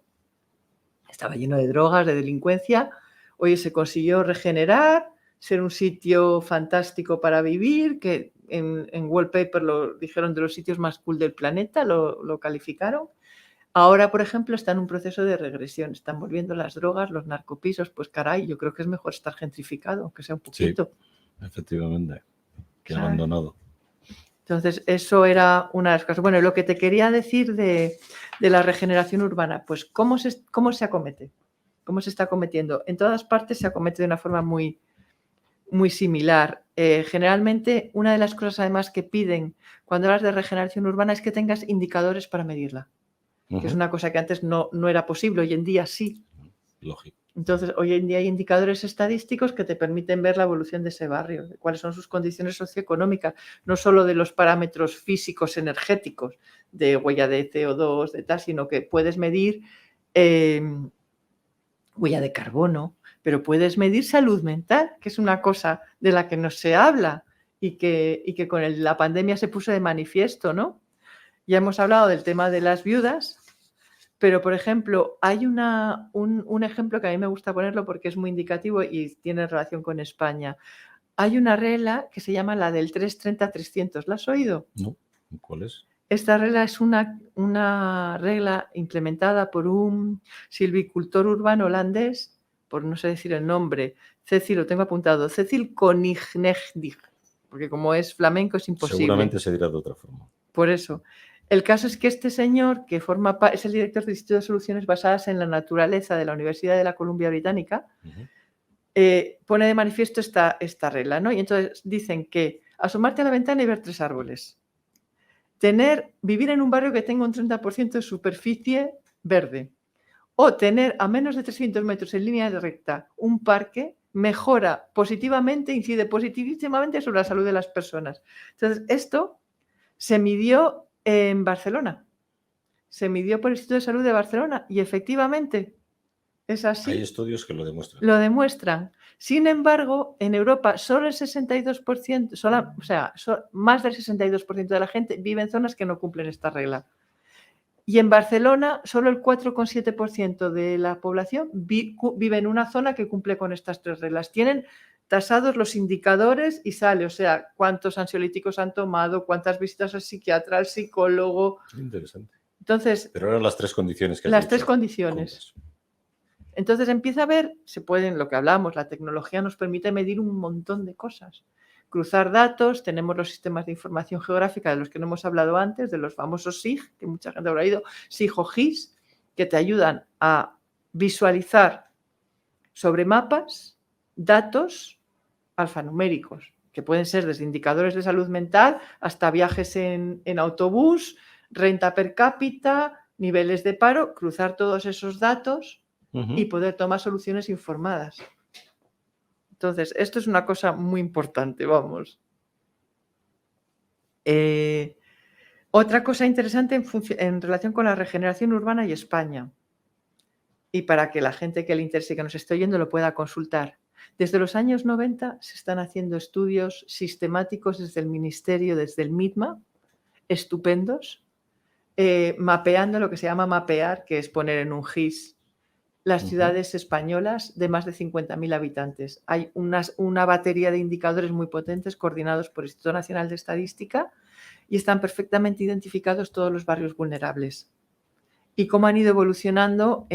estaba lleno de drogas, de delincuencia. Oye, se consiguió regenerar, ser un sitio fantástico para vivir, que en Wallpaper lo dijeron de los sitios más cool del planeta, lo calificaron. Ahora, por ejemplo, está en un proceso de regresión, están volviendo las drogas, los narcopisos, pues caray, yo creo que es mejor estar gentrificado, aunque sea un poquito.
Sí, efectivamente, que
¿sabes?
abandonado.
Entonces, eso era una de las cosas. Bueno, lo que te quería decir de la regeneración urbana, pues ¿cómo se acomete? ¿Cómo se está acometiendo? En todas partes se acomete de una forma muy, muy similar. Generalmente, una de las cosas además que piden cuando hablas de regeneración urbana es que tengas indicadores para medirla, que es una cosa que antes no era posible, hoy en día sí.
Lógico.
Entonces, hoy en día hay indicadores estadísticos que te permiten ver la evolución de ese barrio, de cuáles son sus condiciones socioeconómicas, no solo de los parámetros físicos energéticos, de huella de CO2, de tal, sino que puedes medir huella de carbono, pero puedes medir salud mental, que es una cosa de la que no se habla y que con la pandemia se puso de manifiesto, ¿no? Ya hemos hablado del tema de las viudas, pero, por ejemplo, hay un ejemplo que a mí me gusta ponerlo porque es muy indicativo y tiene relación con España. Hay una regla que se llama la del 330-300. ¿La has oído?
No, ¿cuál es?
Esta regla es una regla implementada por un silvicultor urbano holandés, por no sé decir el nombre, Cecil, lo tengo apuntado, Cecil Koningnegdig. porque como es flamenco es imposible.
Seguramente se dirá de otra forma.
Por eso. El caso es que este señor, que es el director del Instituto de Soluciones Basadas en la Naturaleza de la Universidad de la Columbia Británica, pone de manifiesto esta regla, ¿no? Y entonces dicen que asomarte a la ventana y ver 3 árboles, vivir en un barrio que tenga un 30% de superficie verde, o tener a menos de 300 metros en línea recta un parque, mejora positivamente, incide positísimamente sobre la salud de las personas. Entonces, esto se midió en Barcelona. Se midió por el Instituto de Salud de Barcelona y efectivamente es así.
Hay estudios que lo demuestran.
Lo demuestran. Sin embargo, en Europa solo el 62%, más del 62% de la gente vive en zonas que no cumplen esta regla. Y en Barcelona solo el 4,7% de la población vive en una zona que cumple con estas 3 reglas. Tienen tasados los indicadores y sale, o sea, cuántos ansiolíticos han tomado, cuántas visitas al psiquiatra, al psicólogo.
Interesante.
Entonces,
pero eran las 3 condiciones que has
las
dicho.
3 condiciones. Entonces empieza a ver, lo que hablamos, la tecnología nos permite medir un montón de cosas. Cruzar datos, tenemos los sistemas de información geográfica de los que no hemos hablado antes, de los famosos SIG, que mucha gente habrá oído, SIG o GIS, que te ayudan a visualizar sobre mapas datos alfanuméricos, que pueden ser desde indicadores de salud mental hasta viajes en autobús, renta per cápita, niveles de paro, cruzar todos esos datos y poder tomar soluciones informadas. Entonces, esto es una cosa muy importante, vamos. Otra cosa interesante en relación con la regeneración urbana y España, y para que la gente que le interese, que nos esté oyendo, lo pueda consultar. Desde los años 90 se están haciendo estudios sistemáticos desde el Ministerio, desde el MITMA, estupendos, mapeando lo que se llama mapear, que es poner en un GIS las ciudades españolas de más de 50.000 habitantes. Hay una batería de indicadores muy potentes coordinados por el Instituto Nacional de Estadística y están perfectamente identificados todos los barrios vulnerables. Y cómo han ido evolucionando,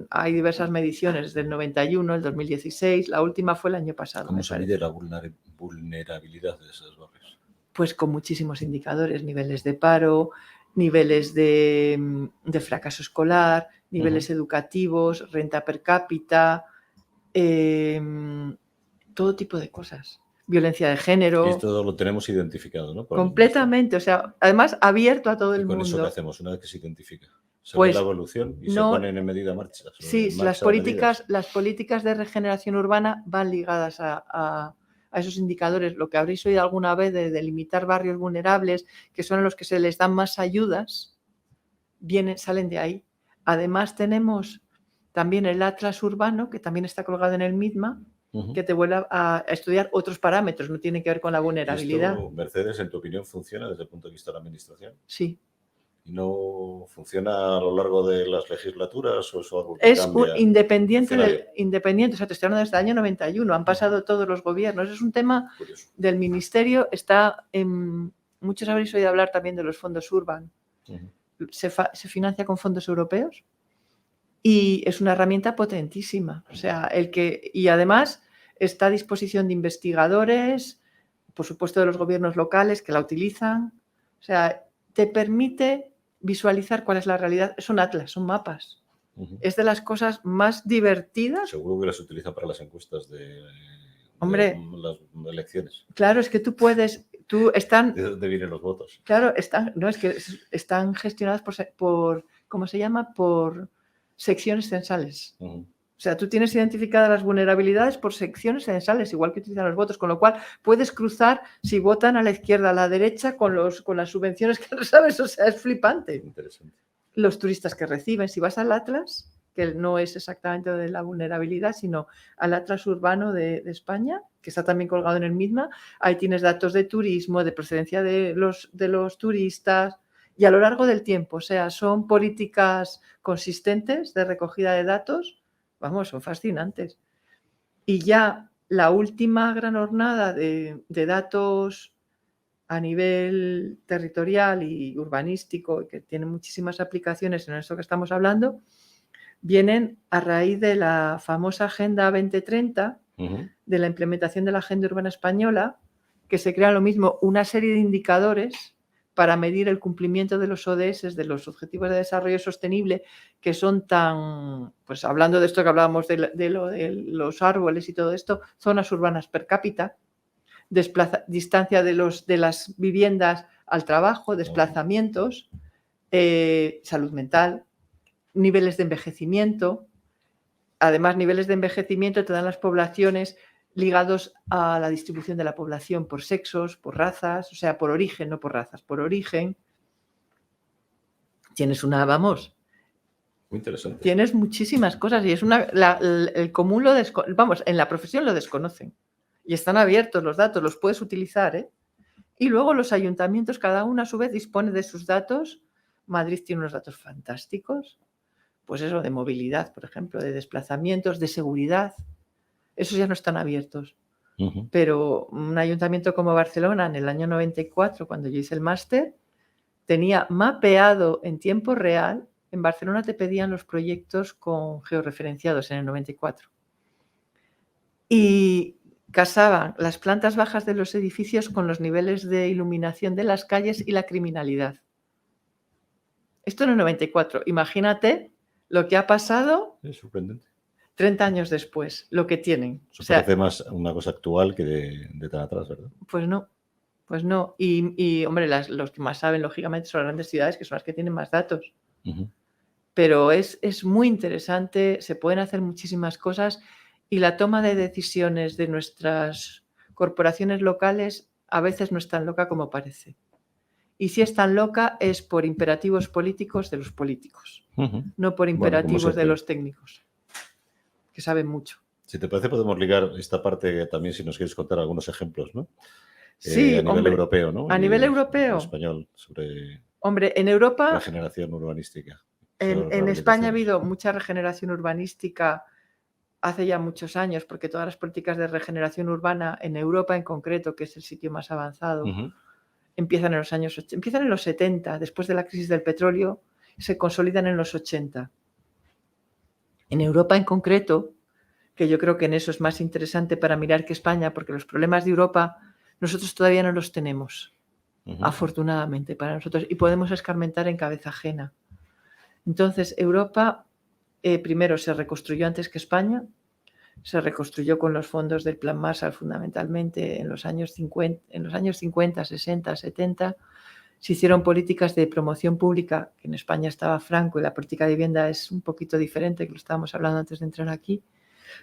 hay diversas mediciones del 91, el 2016, la última fue el año pasado.
¿Cómo se mide la vulnerabilidad de esos barrios?
Pues con muchísimos indicadores, niveles de paro, niveles de fracaso escolar, niveles educativos, renta per cápita, todo tipo de cosas. Violencia de género.
Y esto lo tenemos identificado, ¿no?
Completamente, o sea, además abierto a todo el mundo.
¿Y con eso qué hacemos una vez que se identifica? ¿Se ve la evolución y se ponen en medida marcha?
Sí, las políticas de regeneración urbana van ligadas a esos indicadores. Lo que habréis oído alguna vez de delimitar barrios vulnerables, que son a los que se les dan más ayudas, salen de ahí. Además tenemos también el Atlas Urbano, que también está colgado en el MITMA, que te vuelve a estudiar otros parámetros, no tiene que ver con la vulnerabilidad.
¿Esto, Mercedes, en tu opinión, funciona desde el punto de vista de la Administración?
Sí.
¿Y no funciona a lo largo de las legislaturas o es algo que cambia?
Independiente, o sea, te estoy hablando desde el año 91, han pasado todos los gobiernos, es un tema del Ministerio, muchos habréis oído hablar también de los fondos Urban, se financia con fondos europeos y es una herramienta potentísima, o sea, y además está a disposición de investigadores, por supuesto de los gobiernos locales que la utilizan, o sea, te permite visualizar cuál es la realidad. Son atlas, son mapas. Es de las cosas más divertidas.
Seguro que las utilizan para las encuestas de las elecciones.
Claro, es que tú puedes...
¿De dónde vienen los votos?
Claro, están gestionadas por ¿cómo se llama? Por secciones censales. O sea, tú tienes identificadas las vulnerabilidades por secciones censales, igual que utilizan los votos, con lo cual puedes cruzar si votan a la izquierda, a la derecha, con las subvenciones que no sabes, o sea, es flipante.
Interesante.
Los turistas que reciben, si vas al Atlas, que no es exactamente de la vulnerabilidad, sino al Atlas Urbano de España, que está también colgado en el MITMA, ahí tienes datos de turismo, de procedencia de los turistas, y a lo largo del tiempo, o sea, son políticas consistentes de recogida de datos. Vamos, son fascinantes. Y ya la última gran jornada de datos a nivel territorial y urbanístico, que tiene muchísimas aplicaciones en esto que estamos hablando, vienen a raíz de la famosa Agenda 2030, de la implementación de la Agenda Urbana Española, que se crea lo mismo una serie de indicadores para medir el cumplimiento de los ODS, de los Objetivos de Desarrollo Sostenible, que son tan, pues hablando de esto que hablábamos de los árboles y todo esto, zonas urbanas per cápita, distancia de las viviendas al trabajo, desplazamientos, salud mental, niveles de envejecimiento. Además, niveles de envejecimiento te dan las poblaciones ligados a la distribución de la población por sexos, por razas, o sea, por origen, no por razas, por origen. Tienes vamos.
Muy interesante.
Tienes muchísimas cosas y es el común en la profesión lo desconocen y están abiertos los datos, los puedes utilizar, ¿eh? Y luego los ayuntamientos, cada uno a su vez dispone de sus datos. Madrid tiene unos datos fantásticos, pues eso, de movilidad, por ejemplo, de desplazamientos, de seguridad. Esos ya no están abiertos. Pero un ayuntamiento como Barcelona, en el año 94, cuando yo hice el máster, tenía mapeado en tiempo real. En Barcelona te pedían los proyectos con georreferenciados en el 94. Y casaban las plantas bajas de los edificios con los niveles de iluminación de las calles y la criminalidad. Esto en el 94. Imagínate lo que ha pasado.
Es sorprendente.
30 años después, lo que tienen.
Eso parece más una cosa actual que de tan atrás, ¿verdad?
Pues no. Y hombre, los que más saben, lógicamente, son las grandes ciudades, que son las que tienen más datos. Pero es muy interesante, se pueden hacer muchísimas cosas y la toma de decisiones de nuestras corporaciones locales a veces no es tan loca como parece. Y si es tan loca es por imperativos políticos de los políticos, no por imperativos de los técnicos, que saben mucho.
Si te parece, podemos ligar esta parte también, si nos quieres contar algunos ejemplos, ¿no?
Sí,
a nivel europeo, ¿no?
A nivel europeo.
Español, sobre
en Europa,
regeneración urbanística.
En España ha habido mucha regeneración urbanística hace ya muchos años, porque todas las políticas de regeneración urbana en Europa en concreto, que es el sitio más avanzado, empiezan en los 70, después de la crisis del petróleo, se consolidan en los 80. En Europa en concreto, que yo creo que en eso es más interesante para mirar que España, porque los problemas de Europa nosotros todavía no los tenemos, afortunadamente para nosotros, y podemos escarmentar en cabeza ajena. Entonces, Europa primero se reconstruyó antes que España, se reconstruyó con los fondos del Plan Marshall fundamentalmente en los años 50, 60, 70. Se hicieron políticas de promoción pública, que en España estaba Franco y la política de vivienda es un poquito diferente, que lo estábamos hablando antes de entrar aquí.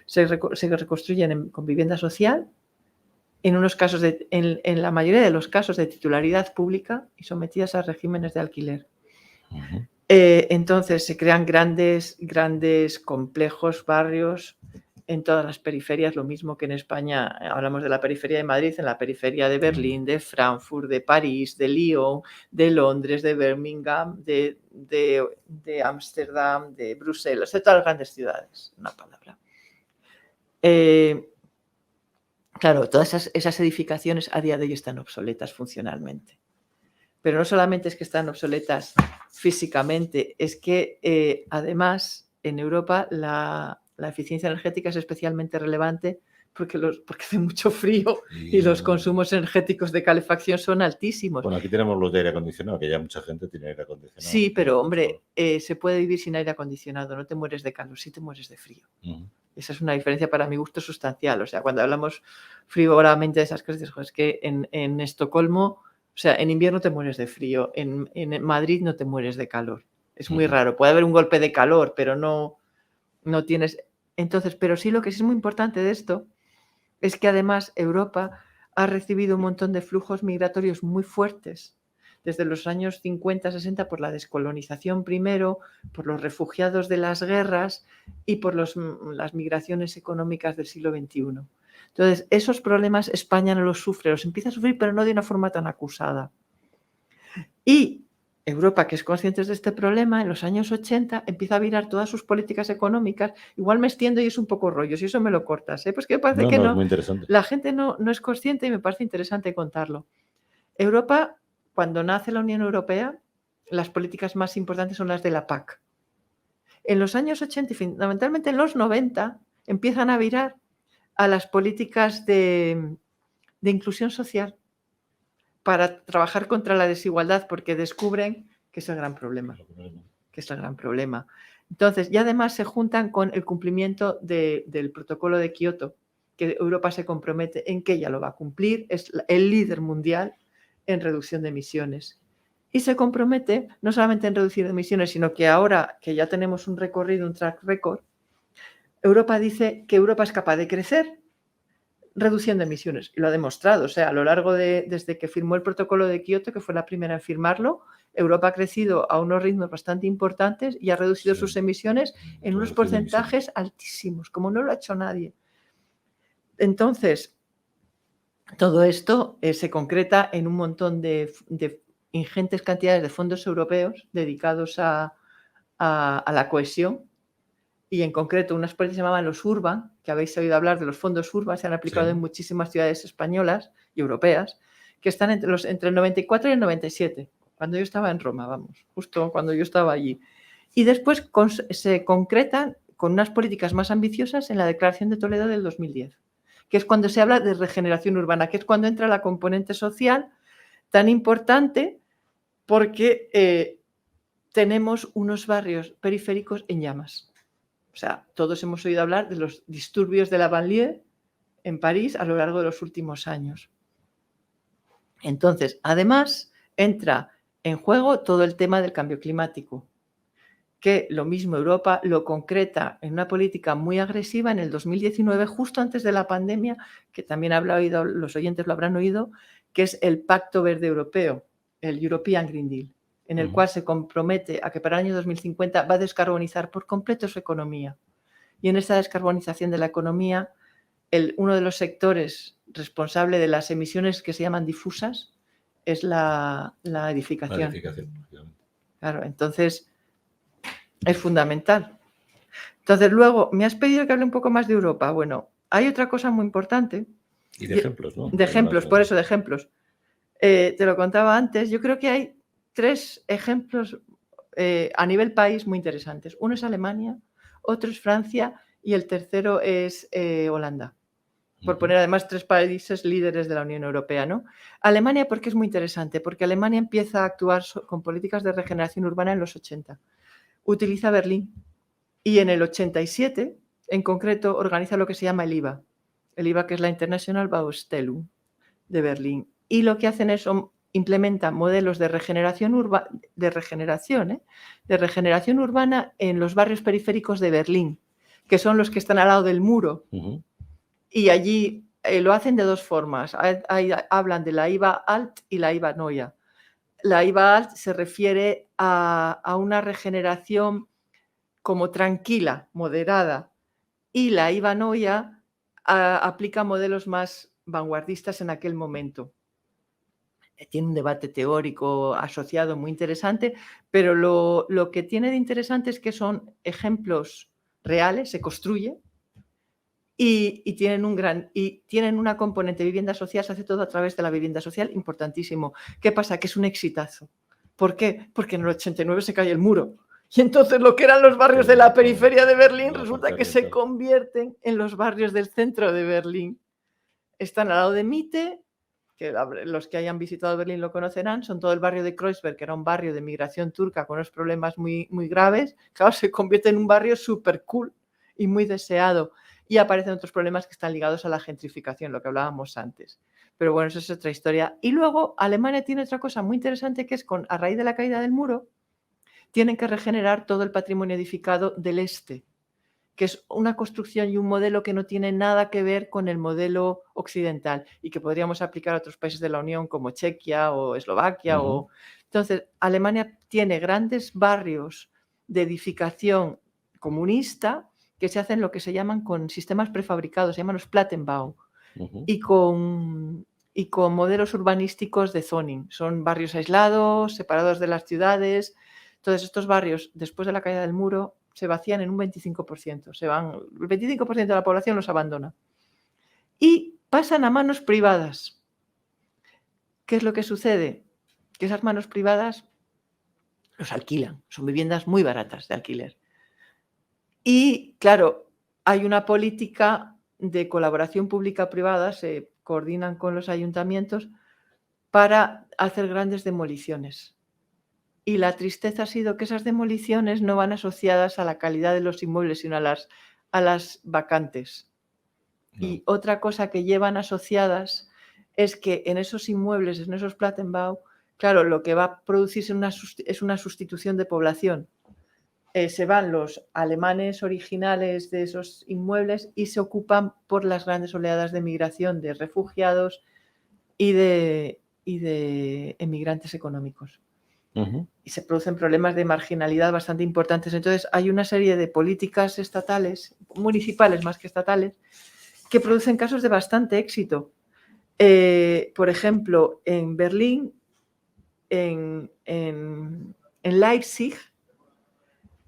Se reconstruyen con vivienda social, en unos casos en la mayoría de los casos de titularidad pública y sometidas a regímenes de alquiler. Entonces se crean grandes complejos, barrios en todas las periferias, lo mismo que en España. Hablamos de la periferia de Madrid, en la periferia de Berlín, de Frankfurt, de París, de Lyon, de Londres, de Birmingham, de Ámsterdam, de Bruselas, de todas las grandes ciudades, una palabra. Claro, todas esas edificaciones a día de hoy están obsoletas funcionalmente. Pero no solamente es que están obsoletas físicamente, es que además en Europa la eficiencia energética es especialmente relevante porque hace mucho frío y los consumos energéticos de calefacción son altísimos.
Bueno, aquí tenemos los de aire acondicionado, que ya mucha gente tiene aire acondicionado.
Sí, pero hombre, se puede vivir sin aire acondicionado, no te mueres de calor, sí te mueres de frío. Esa es una diferencia para mi gusto sustancial. O sea, cuando hablamos frívolamente de esas cosas, es que en Estocolmo, o sea, en invierno te mueres de frío, en Madrid no te mueres de calor. Es muy raro. Puede haber un golpe de calor, pero no tienes... Entonces, pero sí lo que sí es muy importante de esto es que además Europa ha recibido un montón de flujos migratorios muy fuertes desde los años 50, 60 por la descolonización primero, por los refugiados de las guerras y por las migraciones económicas del siglo XXI. Entonces, esos problemas España no los sufre, los empieza a sufrir, pero no de una forma tan acusada. Y Europa, que es consciente de este problema, en los años 80 empieza a virar todas sus políticas económicas. Igual me extiendo y es un poco rollo, si eso me lo cortas, ¿eh? Pues que me parece que no.
Es muy interesante.
La gente no es consciente y me parece interesante contarlo. Europa, cuando nace la Unión Europea, las políticas más importantes son las de la PAC. En los años 80 y fundamentalmente en los 90 empiezan a virar a las políticas de inclusión social, para trabajar contra la desigualdad, porque descubren que es el gran problema. Entonces, y además se juntan con el cumplimiento del protocolo de Kioto, que Europa se compromete en que ella lo va a cumplir, es el líder mundial en reducción de emisiones. Y se compromete no solamente en reducir emisiones, sino que ahora que ya tenemos un recorrido, un track record, Europa dice que Europa es capaz de crecer reduciendo emisiones. Y lo ha demostrado. O sea, a lo largo desde que firmó el protocolo de Kioto, que fue la primera en firmarlo, Europa ha crecido a unos ritmos bastante importantes y ha reducido sus emisiones en unos porcentajes altísimos, como no lo ha hecho nadie. Entonces, todo esto se concreta en un montón de ingentes cantidades de fondos europeos dedicados a la cohesión, y en concreto unas políticas se llamaban los Urban, que habéis oído hablar de los fondos Urban, se han aplicado en muchísimas ciudades españolas y europeas, que están entre el 94 y el 97, cuando yo estaba en Roma, vamos, justo cuando yo estaba allí. Y después se concretan con unas políticas más ambiciosas en la Declaración de Toledo del 2010, que es cuando se habla de regeneración urbana, que es cuando entra la componente social tan importante, porque tenemos unos barrios periféricos en llamas. O sea, todos hemos oído hablar de los disturbios de la banlieue en París a lo largo de los últimos años. Entonces, además, entra en juego todo el tema del cambio climático, que lo mismo Europa lo concreta en una política muy agresiva en el 2019, justo antes de la pandemia, que también los oyentes lo habrán oído, que es el Pacto Verde Europeo, el European Green Deal, en el cual se compromete a que para el año 2050 va a descarbonizar por completo su economía. Y en esta descarbonización de la economía, uno de los sectores responsable de las emisiones que se llaman difusas es la edificación. Claro, entonces es fundamental. Entonces luego, me has pedido que hable un poco más de Europa. Bueno, hay otra cosa muy importante.
Y de ejemplos, ¿no?
De ejemplos, por eso, de ejemplos. Te lo contaba antes, yo creo que hay 3 ejemplos a nivel país muy interesantes. Uno es Alemania, otro es Francia y el tercero es Holanda. Por poner además 3 países líderes de la Unión Europea, ¿no? Alemania, porque es muy interesante, porque Alemania empieza a actuar con políticas de regeneración urbana en los 80. Utiliza Berlín y en el 87, en concreto, organiza lo que se llama el IBA. El IBA, que es la International Baustellung de Berlín. Y lo que hacen es implementan modelos de regeneración urbana en los barrios periféricos de Berlín, que son los que están al lado del muro. Y allí lo hacen de 2 formas. Hablan de la IBA Alt y la IBA Neue. La IBA Alt se refiere a una regeneración como tranquila, moderada, y la IBA Neue aplica modelos más vanguardistas en aquel momento. Tiene un debate teórico asociado muy interesante, pero lo que tiene de interesante es que son ejemplos reales, se construye, y tienen una componente de vivienda social, se hace todo a través de la vivienda social, importantísimo. ¿Qué pasa? Que es un exitazo. ¿Por qué? Porque en el 89 se cae el muro. Y entonces lo que eran los barrios de la periferia de Berlín resulta que se convierten en los barrios del centro de Berlín. Están al lado de Mitte, que los que hayan visitado Berlín lo conocerán, son todo el barrio de Kreuzberg, que era un barrio de migración turca con unos problemas muy, muy graves. Claro, se convierte en un barrio súper cool y muy deseado. Y aparecen otros problemas que están ligados a la gentrificación, lo que hablábamos antes. Pero bueno, eso es otra historia. Y luego Alemania tiene otra cosa muy interesante, que es a raíz de la caída del muro, tienen que regenerar todo el patrimonio edificado del este, que es una construcción y un modelo que no tiene nada que ver con el modelo occidental y que podríamos aplicar a otros países de la Unión como Chequia o Eslovaquia. Entonces, Alemania tiene grandes barrios de edificación comunista que se hacen lo que se llaman con sistemas prefabricados, se llaman los Plattenbau, y con modelos urbanísticos de zoning. Son barrios aislados, separados de las ciudades. Entonces, estos barrios, después de la caída del muro, se vacían en un 25%. El 25% de la población los abandona. Y pasan a manos privadas. ¿Qué es lo que sucede? Que esas manos privadas los alquilan. Son viviendas muy baratas de alquiler. Y, claro, hay una política de colaboración pública-privada, se coordinan con los ayuntamientos para hacer grandes demoliciones. Y la tristeza ha sido que esas demoliciones no van asociadas a la calidad de los inmuebles, sino a las vacantes. Y otra cosa que llevan asociadas es que en esos inmuebles, en esos Plattenbau, claro, lo que va a producirse es una sustitución de población. Se van los alemanes originales de esos inmuebles y se ocupan por las grandes oleadas de migración de refugiados y de emigrantes económicos. Y se producen problemas de marginalidad bastante importantes. Entonces, hay una serie de políticas estatales, municipales más que estatales, que producen casos de bastante éxito. Por ejemplo, en Berlín, en Leipzig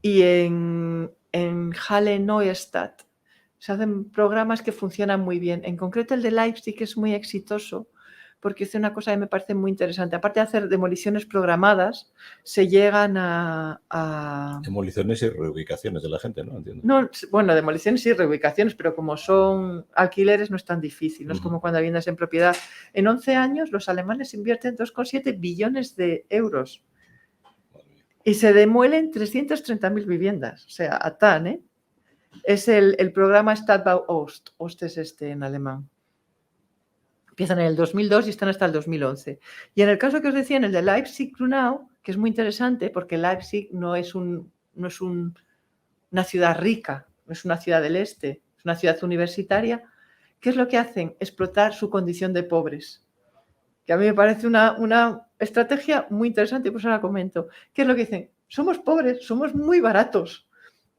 y en Halle-Neustadt se hacen programas que funcionan muy bien. En concreto, el de Leipzig es muy exitoso porque hace una cosa que me parece muy interesante. Aparte de hacer demoliciones programadas, se llegan a...
Demoliciones y reubicaciones de la gente, ¿no? Entiendo.
No, bueno, demoliciones y reubicaciones, pero como son alquileres no es tan difícil. No es como cuando viviendas en propiedad. En 11 años los alemanes invierten 2,7 billones de euros y se demuelen 330.000 viviendas. O sea, ATAN, ¿eh? Es el programa Stadtbau Ost. Ost es en alemán. Empiezan en el 2002 y están hasta el 2011. Y en el caso que os decía, en el de Leipzig-Grünau, que es muy interesante porque Leipzig no es una ciudad rica, no es una ciudad del este, es una ciudad universitaria. ¿Qué es lo que hacen? Explotar su condición de pobres. Que a mí me parece una estrategia muy interesante y por eso la comento. ¿Qué es lo que dicen? Somos pobres, somos muy baratos.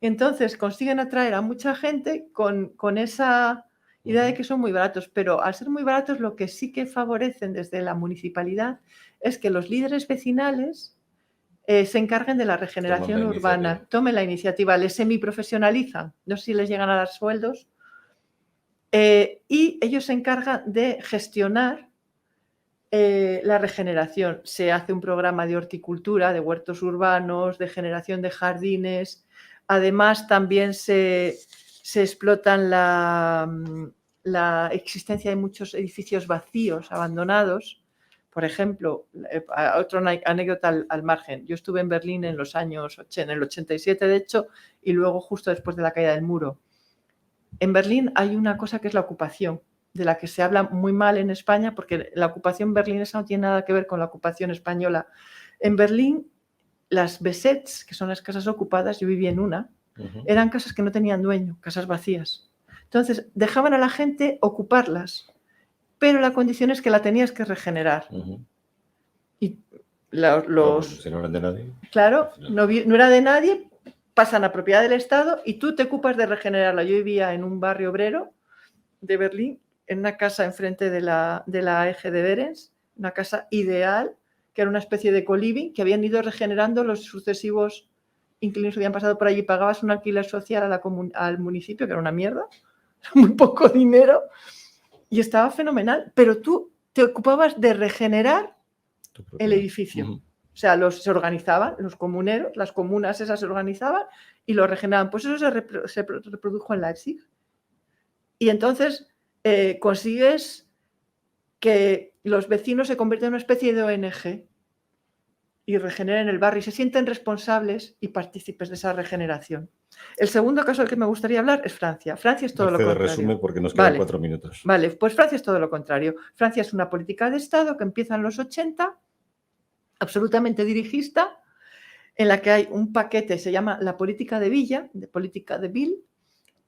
Y entonces consiguen atraer a mucha gente con esa idea de que son muy baratos, pero al ser muy baratos lo que sí que favorecen desde la municipalidad es que los líderes vecinales se encarguen de la regeneración urbana, tomen la iniciativa, les semiprofesionalizan, no sé si les llegan a dar sueldos, y ellos se encargan de gestionar la regeneración. Se hace un programa de horticultura, de huertos urbanos, de generación de jardines. Además, también se explotan la existencia de muchos edificios vacíos, abandonados. Por ejemplo, otra anécdota al margen. Yo estuve en Berlín en los años 80, en el 87, de hecho, y luego justo después de la caída del muro. En Berlín hay una cosa que es la ocupación, de la que se habla muy mal en España, porque la ocupación berlinesa no tiene nada que ver con la ocupación española. En Berlín, las Besets, que son las casas ocupadas, yo viví en una, eran casas que no tenían dueño, casas vacías. Entonces, dejaban a la gente ocuparlas, pero la condición es que la tenías que regenerar. Y
Si no eran de nadie.
Claro, no era de nadie, pasan a propiedad del Estado y tú te ocupas de regenerarla. Yo vivía en un barrio obrero de Berlín, en una casa enfrente de la Eje de Behrens, una casa ideal, que era una especie de co-living, que habían ido regenerando los sucesivos inquilinos que habían pasado por allí. Pagabas un alquiler social al municipio, que era una mierda, muy poco dinero, y estaba fenomenal, pero tú te ocupabas de regenerar el edificio. O sea, se organizaban, los comuneros, las comunas esas se organizaban y lo regeneraban. Pues eso se reprodujo en Leipzig. Y entonces consigues que los vecinos se conviertan en una especie de ONG y regeneren el barrio y se sienten responsables y partícipes de esa regeneración. El segundo caso del que me gustaría hablar es Francia. Francia es todo lo contrario.
Resume porque nos quedan 4 minutos.
Vale, pues Francia es todo lo contrario. Francia es una política de Estado que empieza en los 80, absolutamente dirigista, en la que hay un paquete, se llama la política de Villa, de política de Ville,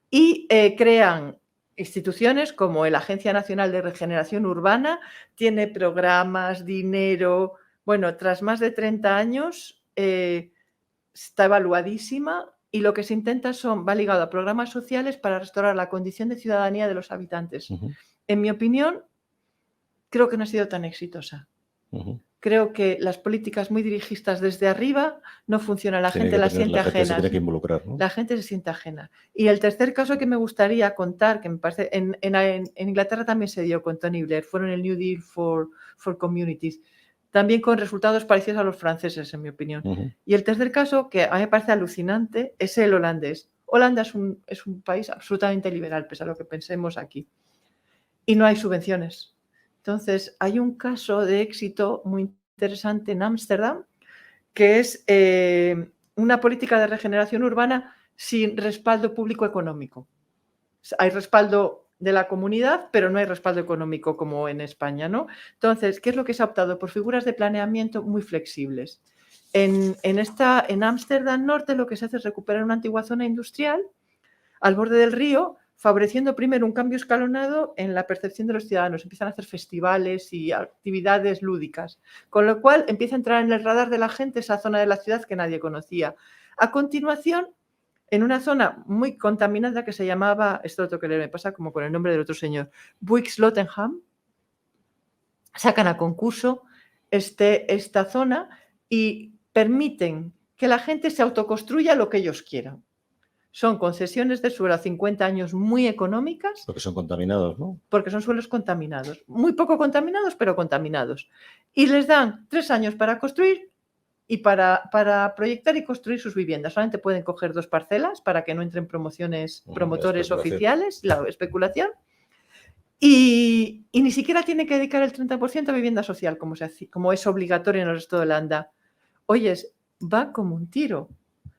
y crean instituciones como la Agencia Nacional de Regeneración Urbana, tiene programas, dinero. Bueno, tras más de 30 años está evaluadísima y lo que se intenta va ligado a programas sociales para restaurar la condición de ciudadanía de los habitantes. En mi opinión, creo que no ha sido tan exitosa. Creo que las políticas muy dirigistas desde arriba no funcionan, la gente la siente ajena.
Se tiene que involucrar, ¿no?
La gente se siente ajena. Y el tercer caso que me gustaría contar, que me parece, en Inglaterra también se dio con Tony Blair, fueron el New Deal for Communities, también con resultados parecidos a los franceses, en mi opinión. Y el tercer caso, que a mí me parece alucinante, es el holandés. Holanda es un país absolutamente liberal, pese a lo que pensemos aquí. Y no hay subvenciones. Entonces, hay un caso de éxito muy interesante en Ámsterdam, que es una política de regeneración urbana sin respaldo público económico. Hay respaldo de la comunidad, pero no hay respaldo económico como en España, ¿no? Entonces, ¿qué es lo que se ha optado? Por figuras de planeamiento muy flexibles. En Ámsterdam Norte lo que se hace es recuperar una antigua zona industrial al borde del río, favoreciendo primero un cambio escalonado en la percepción de los ciudadanos. Empiezan a hacer festivales y actividades lúdicas, con lo cual empieza a entrar en el radar de la gente esa zona de la ciudad que nadie conocía. A continuación, en una zona muy contaminada que se llamaba, esto lo tengo que leer, me pasa como con el nombre del otro señor, Buiksloterham, sacan a concurso esta zona y permiten que la gente se autoconstruya lo que ellos quieran. Son concesiones de suelo a 50 años muy económicas.
Porque son contaminados, ¿no?
Porque son suelos contaminados. Muy poco contaminados, pero contaminados. Y les dan 3 años para construir y para proyectar y construir sus viviendas. Solamente pueden coger 2 parcelas para que no entren promotores oficiales, la especulación. Y ni siquiera tiene que dedicar el 30% a vivienda social, como es obligatorio en el resto de Holanda. Oyes, va como un tiro.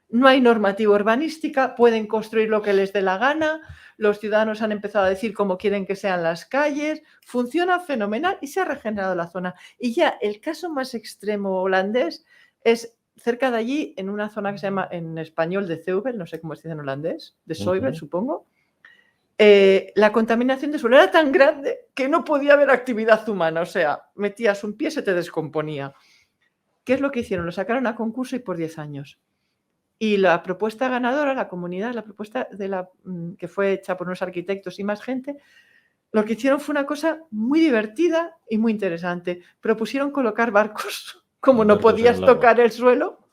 No hay normativa urbanística, pueden construir lo que les dé la gana, los ciudadanos han empezado a decir cómo quieren que sean las calles, funciona fenomenal y se ha regenerado la zona. Y ya el caso más extremo holandés es cerca de allí, en una zona que se llama en español de Zeuvel, no sé cómo se dice en holandés, de Zeuvel, supongo. La contaminación de suelo era tan grande que no podía haber actividad humana, o sea, metías un pie y se te descomponía. ¿Qué es lo que hicieron? Lo sacaron a concurso y por 10 años. Y la propuesta ganadora, la comunidad, la propuesta que fue hecha por unos arquitectos y más gente, lo que hicieron fue una cosa muy divertida y muy interesante. Propusieron colocar barcos, como no podías tocar el suelo,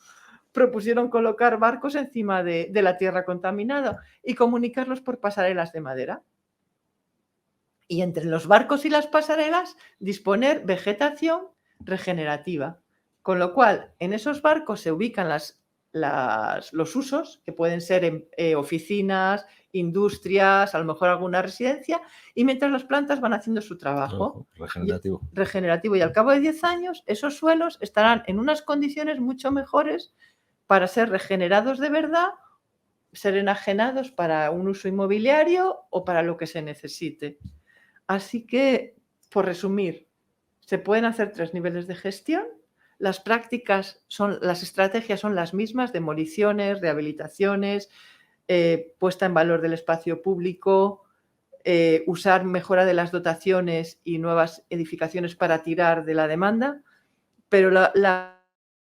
propusieron colocar barcos encima de la tierra contaminada y comunicarlos por pasarelas de madera. Y entre los barcos y las pasarelas disponer vegetación regenerativa. Con lo cual, en esos barcos se ubican los usos, que pueden ser oficinas, industrias, a lo mejor alguna residencia, y mientras las plantas van haciendo su trabajo. Regenerativo. Y al cabo de 10 años, esos suelos estarán en unas condiciones mucho mejores para ser regenerados de verdad, ser enajenados para un uso inmobiliario o para lo que se necesite. Así que, por resumir, se pueden hacer 3 niveles de gestión. Las estrategias son las mismas: demoliciones, rehabilitaciones, puesta en valor del espacio público, usar mejora de las dotaciones y nuevas edificaciones para tirar de la demanda, pero la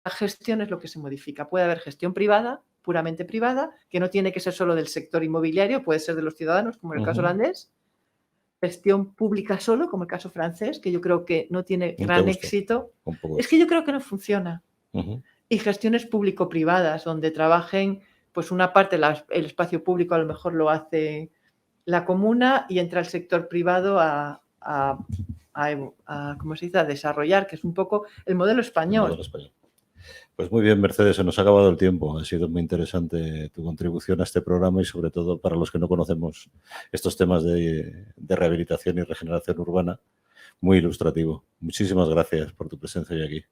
gestión es lo que se modifica. Puede haber gestión privada, puramente privada, que no tiene que ser solo del sector inmobiliario, puede ser de los ciudadanos, como en el caso holandés. Gestión pública solo, como el caso francés, que yo creo que no tiene gran éxito. Es que yo creo que no funciona. Y gestiones público-privadas, donde trabajen, pues una parte, el espacio público a lo mejor lo hace la comuna y entra el sector privado ¿cómo se dice?, a desarrollar, que es un poco el modelo español.
Pues muy bien, Mercedes, se nos ha acabado el tiempo. Ha sido muy interesante tu contribución a este programa y sobre todo para los que no conocemos estos temas de rehabilitación y regeneración urbana, muy ilustrativo. Muchísimas gracias por tu presencia hoy aquí.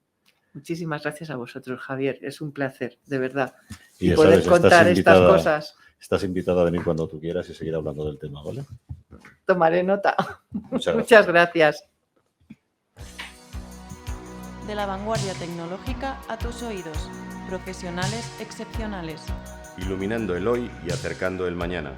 Muchísimas gracias a vosotros, Javier. Es un placer, de verdad.
Y
poder contar estas cosas.
Estás invitada a venir cuando tú quieras y seguir hablando del tema, ¿vale?
Tomaré nota. Muchas gracias.
De la vanguardia tecnológica a tus oídos. Profesionales excepcionales.
Iluminando el hoy y acercando el mañana.